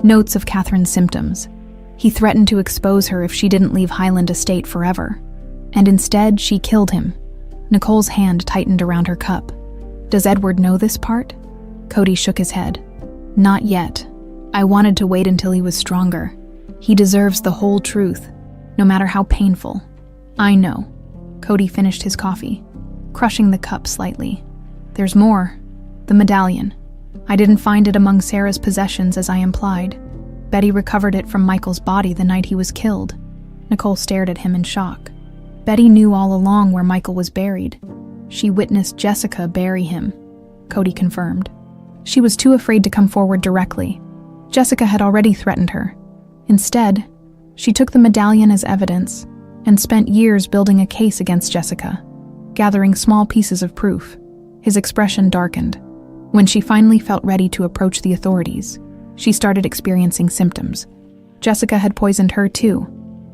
notes of Katherine's symptoms. He threatened to expose her if she didn't leave Highland Estate forever. And instead, she killed him. Nicole's hand tightened around her cup. Does Edward know this part? Cody shook his head. Not yet. I wanted to wait until he was stronger. He deserves the whole truth, no matter how painful. I know. Cody finished his coffee, crushing the cup slightly. There's more. The medallion. I didn't find it among Sarah's possessions as I implied. Betty recovered it from Michael's body the night he was killed. Nicole stared at him in shock. Betty knew all along where Michael was buried. She witnessed Jessica bury him. Cody confirmed. She was too afraid to come forward directly. Jessica had already threatened her. Instead, she took the medallion as evidence and spent years building a case against Jessica, gathering small pieces of proof. His expression darkened. When she finally felt ready to approach the authorities, she started experiencing symptoms. Jessica had poisoned her too.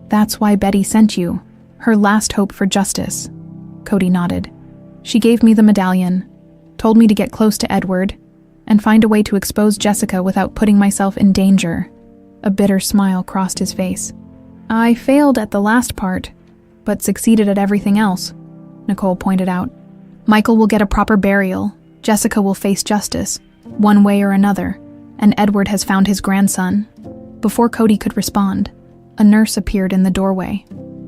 That's why Betty sent you, her last hope for justice. Cody nodded. She gave me the medallion, told me to get close to Edward, and find a way to expose Jessica without putting myself in danger. A bitter smile crossed his face. I failed at the last part, but succeeded at everything else, Nicole pointed out. Michael will get a proper burial. Jessica will face justice, one way or another, and Edward has found his grandson. Before Cody could respond, a nurse appeared in the doorway.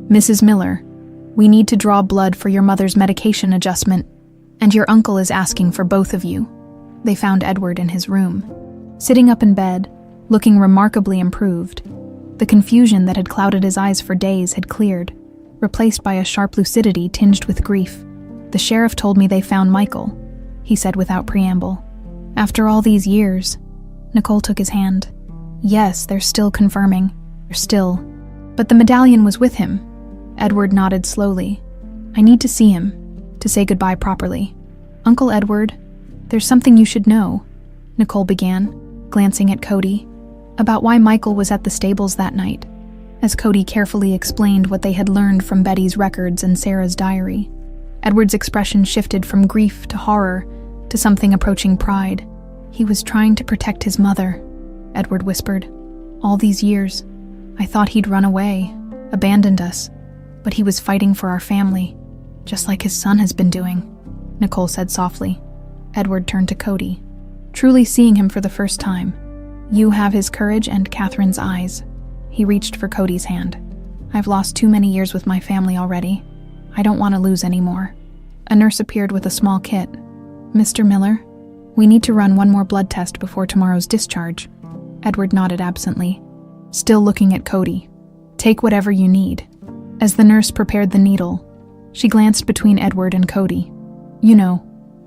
Mrs. Miller, we need to draw blood for your mother's medication adjustment, and your uncle is asking for both of you. They found Edward in his room, sitting up in bed, looking remarkably improved. The confusion that had clouded his eyes for days had cleared, replaced by a sharp lucidity tinged with grief. The sheriff told me they found Michael, he said without preamble. After all these years, Nicole took his hand. Yes, they're still confirming. They're still. But the medallion was with him. Edward nodded slowly. I need to see him, to say goodbye properly. Uncle Edward, there's something you should know, Nicole began, glancing at Cody, about why Michael was at the stables that night, as Cody carefully explained what they had learned from Betty's records and Sarah's diary. Edward's expression shifted from grief to horror to something approaching pride. He was trying to protect his mother, Edward whispered. All these years, I thought he'd run away, abandoned us, but he was fighting for our family, just like his son has been doing, Nicole said softly. Edward turned to Cody, truly seeing him for the first time. You have his courage and Katherine's eyes. He reached for Cody's hand. I've lost too many years with my family already. I don't want to lose any more. A nurse appeared with a small kit. Mr. Miller, we need to run one more blood test before tomorrow's discharge. Edward nodded absently, still looking at Cody. Take whatever you need. As the nurse prepared the needle, she glanced between Edward and Cody. You know,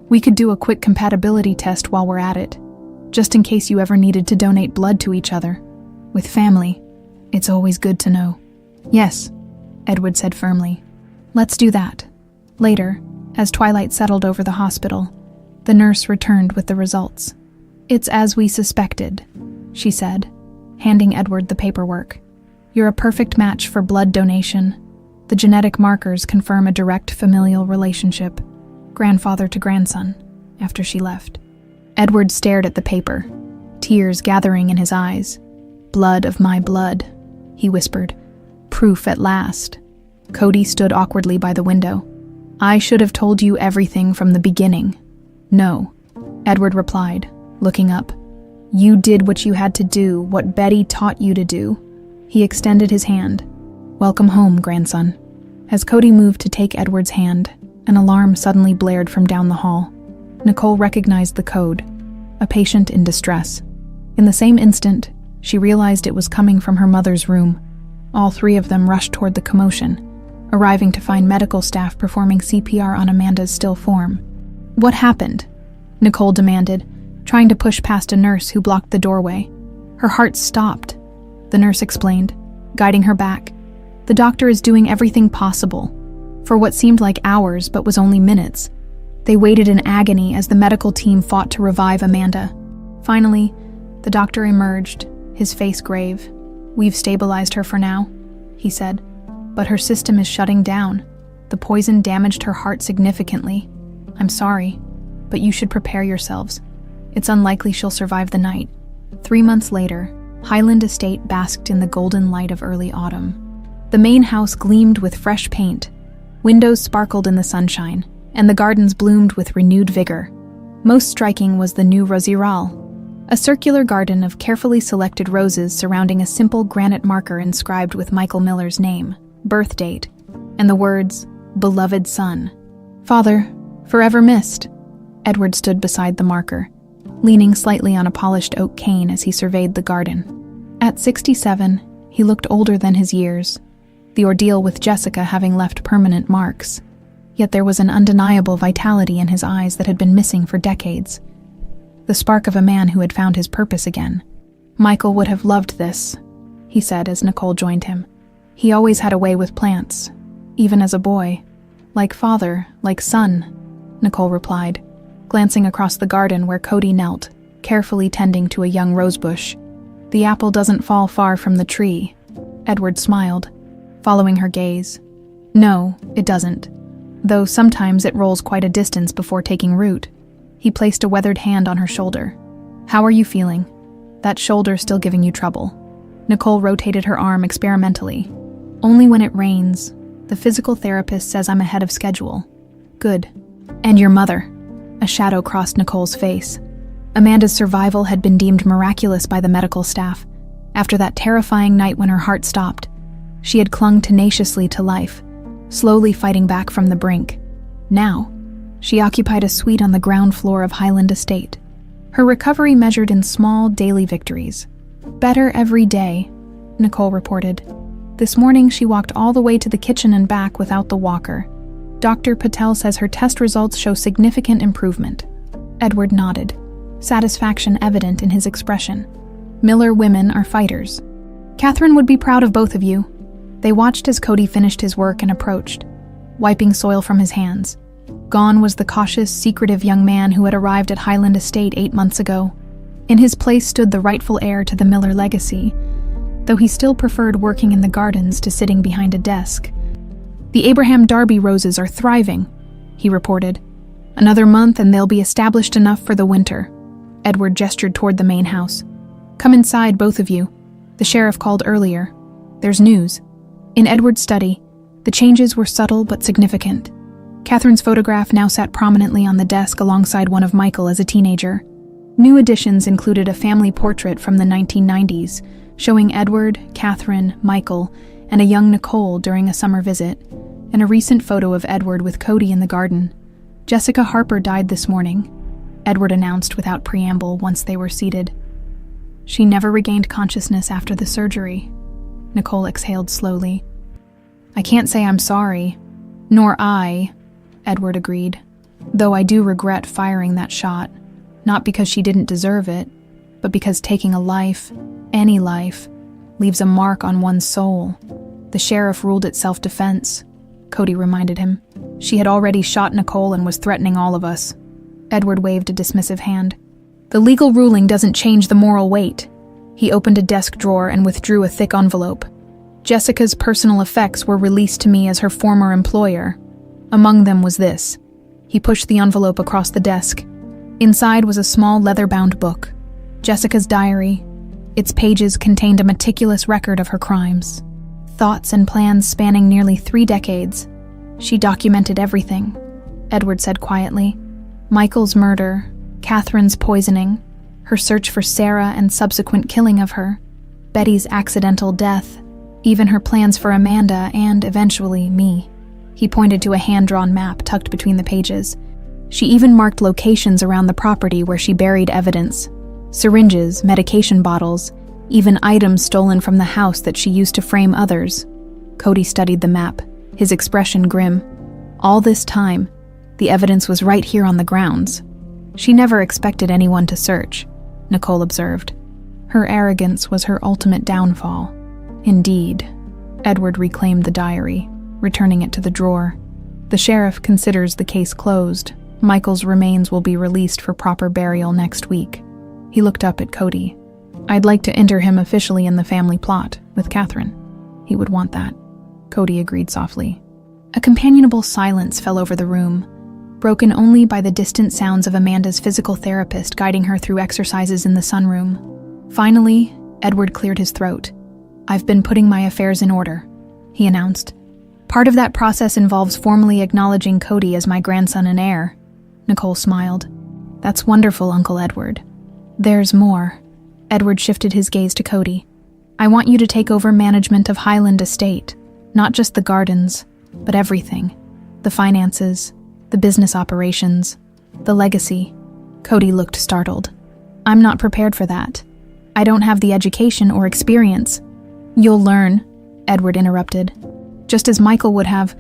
we could do a quick compatibility test while we're at it, just in case you ever needed to donate blood to each other. With family, it's always good to know. Yes, Edward said firmly. Let's do that. Later, as twilight settled over the hospital, the nurse returned with the results. It's as we suspected, she said, handing Edward the paperwork. You're a perfect match for blood donation. The genetic markers confirm a direct familial relationship, grandfather to grandson, after she left. Edward stared at the paper, tears gathering in his eyes. Blood of my blood, he whispered. Proof at last. Cody stood awkwardly by the window. I should have told you everything from the beginning. No, Edward replied, looking up. You did what you had to do, what Betty taught you to do. He extended his hand. Welcome home, grandson. As Cody moved to take Edward's hand, an alarm suddenly blared from down the hall. Nicole recognized the code. A patient in distress. In the same instant, she realized it was coming from her mother's room. All three of them rushed toward the commotion, arriving to find medical staff performing CPR on Amanda's still form. "What happened?" Nicole demanded, trying to push past a nurse who blocked the doorway. Her heart stopped, the nurse explained, guiding her back. "The doctor is doing everything possible." For what seemed like hours but was only minutes, they waited in agony as the medical team fought to revive Amanda. Finally, the doctor emerged, his face grave. "We've stabilized her for now," he said, "but her system is shutting down. The poison damaged her heart significantly. I'm sorry, but you should prepare yourselves. It's unlikely she'll survive the night." 3 months later, Highland Estate basked in the golden light of early autumn. The main house gleamed with fresh paint. Windows sparkled in the sunshine, and the gardens bloomed with renewed vigor. Most striking was the new rosiral, a circular garden of carefully selected roses surrounding a simple granite marker inscribed with Michael Miller's name, birth date, and the words, "Beloved son." "Father, forever missed." Edward stood beside the marker, leaning slightly on a polished oak cane as he surveyed the garden. At 67, he looked older than his years, the ordeal with Jessica having left permanent marks. Yet there was an undeniable vitality in his eyes that had been missing for decades. The spark of a man who had found his purpose again. "Michael would have loved this," he said as Nicole joined him. "He always had a way with plants, even as a boy. Like father, like son," Nicole replied, glancing across the garden where Cody knelt, carefully tending to a young rosebush. "The apple doesn't fall far from the tree," Edward smiled, following her gaze. "No, it doesn't. Though sometimes it rolls quite a distance before taking root." He placed a weathered hand on her shoulder. "How are you feeling? That shoulder still giving you trouble?" Nicole rotated her arm experimentally. "Only when it rains. The physical therapist says I'm ahead of schedule." "Good. And your mother?" A shadow crossed Nicole's face. Amanda's survival had been deemed miraculous by the medical staff. After that terrifying night when her heart stopped, she had clung tenaciously to life, slowly fighting back from the brink. Now, she occupied a suite on the ground floor of Highland Estate. Her recovery measured in small, daily victories. "Better every day," Nicole reported. "This morning she walked all the way to the kitchen and back without the walker. Dr. Patel says her test results show significant improvement." Edward nodded, satisfaction evident in his expression. "Miller women are fighters. Katherine would be proud of both of you." They watched as Cody finished his work and approached, wiping soil from his hands. Gone was the cautious, secretive young man who had arrived at Highland Estate 8 months ago. In his place stood the rightful heir to the Miller legacy, though he still preferred working in the gardens to sitting behind a desk. "The Abraham Darby roses are thriving," he reported. "Another month and they'll be established enough for the winter." Edward gestured toward the main house. "Come inside, both of you. The sheriff called earlier. There's news." In Edward's study, the changes were subtle but significant. Katherine's photograph now sat prominently on the desk alongside one of Michael as a teenager. New additions included a family portrait from the 1990s, showing Edward, Katherine, Michael, and a young Nicole during a summer visit, and a recent photo of Edward with Cody in the garden. "Jessica Harper died this morning," Edward announced without preamble once they were seated. "She never regained consciousness after the surgery." Nicole exhaled slowly. "I can't say I'm sorry." "Nor I," Edward agreed. "Though I do regret firing that shot. Not because she didn't deserve it, but because taking a life, any life, leaves a mark on one's soul. The sheriff ruled it self-defense," Cody reminded him. "She had already shot Nicole and was threatening all of us." Edward waved a dismissive hand. "The legal ruling doesn't change the moral weight." He opened a desk drawer and withdrew a thick envelope. "Jessica's personal effects were released to me as her former employer. Among them was this." He pushed the envelope across the desk. Inside was a small leather-bound book, Jessica's diary. Its pages contained a meticulous record of her crimes. Thoughts and plans spanning nearly 3 decades. She documented everything, Edward said quietly. Michael's murder, Katherine's poisoning, her search for Sarah and subsequent killing of her, Betty's accidental death, even her plans for Amanda and, eventually, me. He pointed to a hand-drawn map tucked between the pages. She even marked locations around the property where she buried evidence. Syringes, medication bottles, even items stolen from the house that she used to frame others. Cody studied the map, his expression grim. All this time, the evidence was right here on the grounds. She never expected anyone to search, Nicole observed. Her arrogance was her ultimate downfall. Indeed. Edward reclaimed the diary, returning it to the drawer. The sheriff considers the case closed. Michael's remains will be released for proper burial next week. He looked up at Cody. I'd like to enter him officially in the family plot with Katherine. He would want that. Cody agreed softly. A companionable silence fell over the room, broken only by the distant sounds of Amanda's physical therapist guiding her through exercises in the sunroom. Finally, Edward cleared his throat. I've been putting my affairs in order, he announced. Part of that process involves formally acknowledging Cody as my grandson and heir. Nicole smiled. That's wonderful, Uncle Edward. There's more. Edward shifted his gaze to Cody. I want you to take over management of Highland Estate, not just the gardens, but everything. The finances, the business operations, the legacy. Cody looked startled. I'm not prepared for that. I don't have the education or experience. You'll learn, Edward interrupted. Just as Michael would have,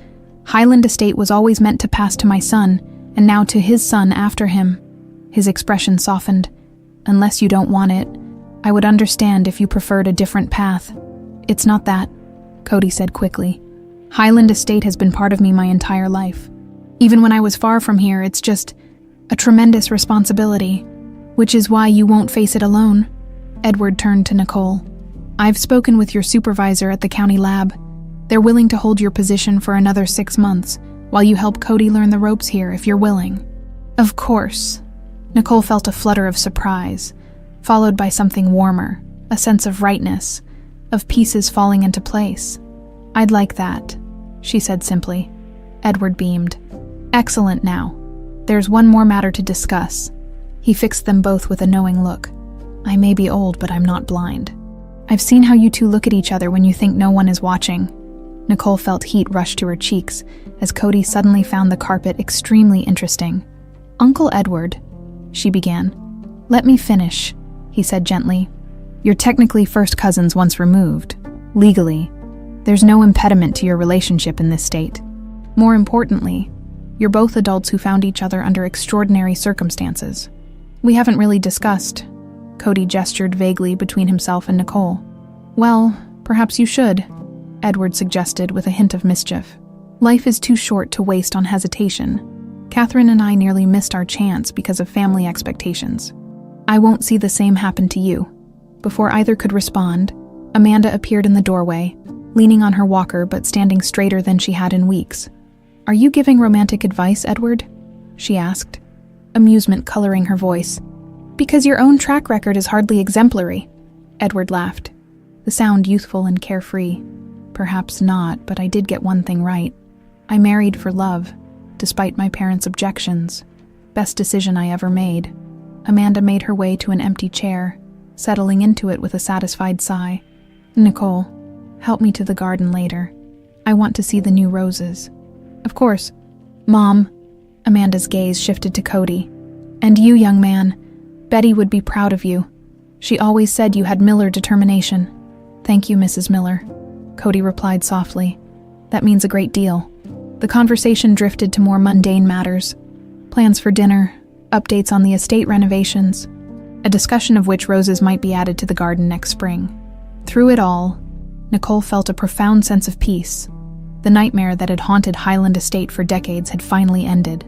Highland Estate was always meant to pass to my son, and now to his son after him. His expression softened. Unless you don't want it, I would understand if you preferred a different path. It's not that, Cody said quickly. Highland Estate has been part of me my entire life. Even when I was far from here, it's just a tremendous responsibility, which is why you won't face it alone. Edward turned to Nicole. I've spoken with your supervisor at the county lab. They're willing to hold your position for another 6 months, while you help Cody learn the ropes here if you're willing. Of course. Nicole felt a flutter of surprise, followed by something warmer, a sense of rightness, of pieces falling into place. I'd like that, she said simply. Edward beamed. Excellent now. There's one more matter to discuss. He fixed them both with a knowing look. I may be old, but I'm not blind. I've seen how you two look at each other when you think no one is watching. Nicole felt heat rush to her cheeks as Cody suddenly found the carpet extremely interesting. Uncle Edward, she began. Let me finish, he said gently. You're technically first cousins once removed. Legally, there's no impediment to your relationship in this state. More importantly, you're both adults who found each other under extraordinary circumstances. We haven't really discussed. Cody gestured vaguely between himself and Nicole. Well, perhaps you should, Edward suggested with a hint of mischief. Life is too short to waste on hesitation. Katherine and I nearly missed our chance because of family expectations. I won't see the same happen to you. Before either could respond, Amanda appeared in the doorway, leaning on her walker but standing straighter than she had in weeks. Are you giving romantic advice, Edward? She asked, amusement coloring her voice. Because your own track record is hardly exemplary, Edward laughed, the sound youthful and carefree. Perhaps not, but I did get one thing right. I married for love, despite my parents' objections. Best decision I ever made. Amanda made her way to an empty chair, settling into it with a satisfied sigh. Nicole, help me to the garden later. I want to see the new roses. Of course. Mom. Amanda's gaze shifted to Cody. And you, young man. Betty would be proud of you. She always said you had Miller determination. Thank you, Mrs. Miller. Cody replied softly. That means a great deal. The conversation drifted to more mundane matters. Plans for dinner, updates on the estate renovations, a discussion of which roses might be added to the garden next spring. Through it all, Nicole felt a profound sense of peace. The nightmare that had haunted Highland Estate for decades had finally ended.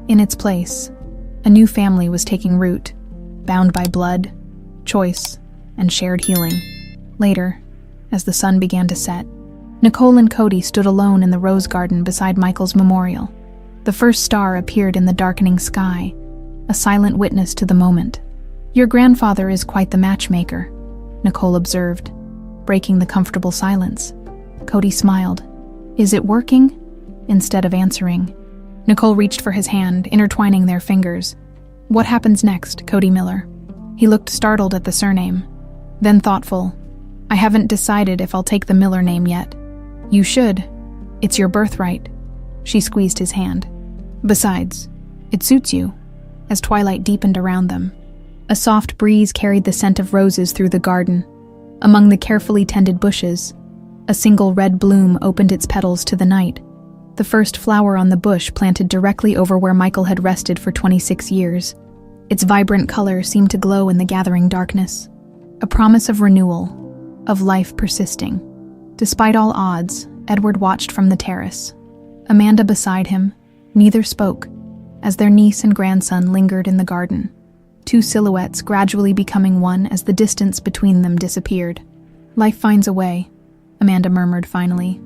In its place, a new family was taking root, bound by blood, choice, and shared healing. Later, as the sun began to set, Nicole and Cody stood alone in the rose garden beside Michael's memorial. The first star appeared in the darkening sky, a silent witness to the moment. Your grandfather is quite the matchmaker, Nicole observed, breaking the comfortable silence. Cody smiled. Is it working? Instead of answering, Nicole reached for his hand, intertwining their fingers. What happens next, Cody Miller? He looked startled at the surname, then thoughtful. I haven't decided if I'll take the Miller name yet. You should. It's your birthright. She squeezed his hand. Besides, it suits you, as twilight deepened around them. A soft breeze carried the scent of roses through the garden. Among the carefully tended bushes, a single red bloom opened its petals to the night, the first flower on the bush planted directly over where Michael had rested for 26 years. Its vibrant color seemed to glow in the gathering darkness, a promise of renewal, of life persisting. Despite all odds, Edward watched from the terrace. Amanda beside him, neither spoke, as their niece and grandson lingered in the garden, two silhouettes gradually becoming one as the distance between them disappeared. "Life finds a way," Amanda murmured finally,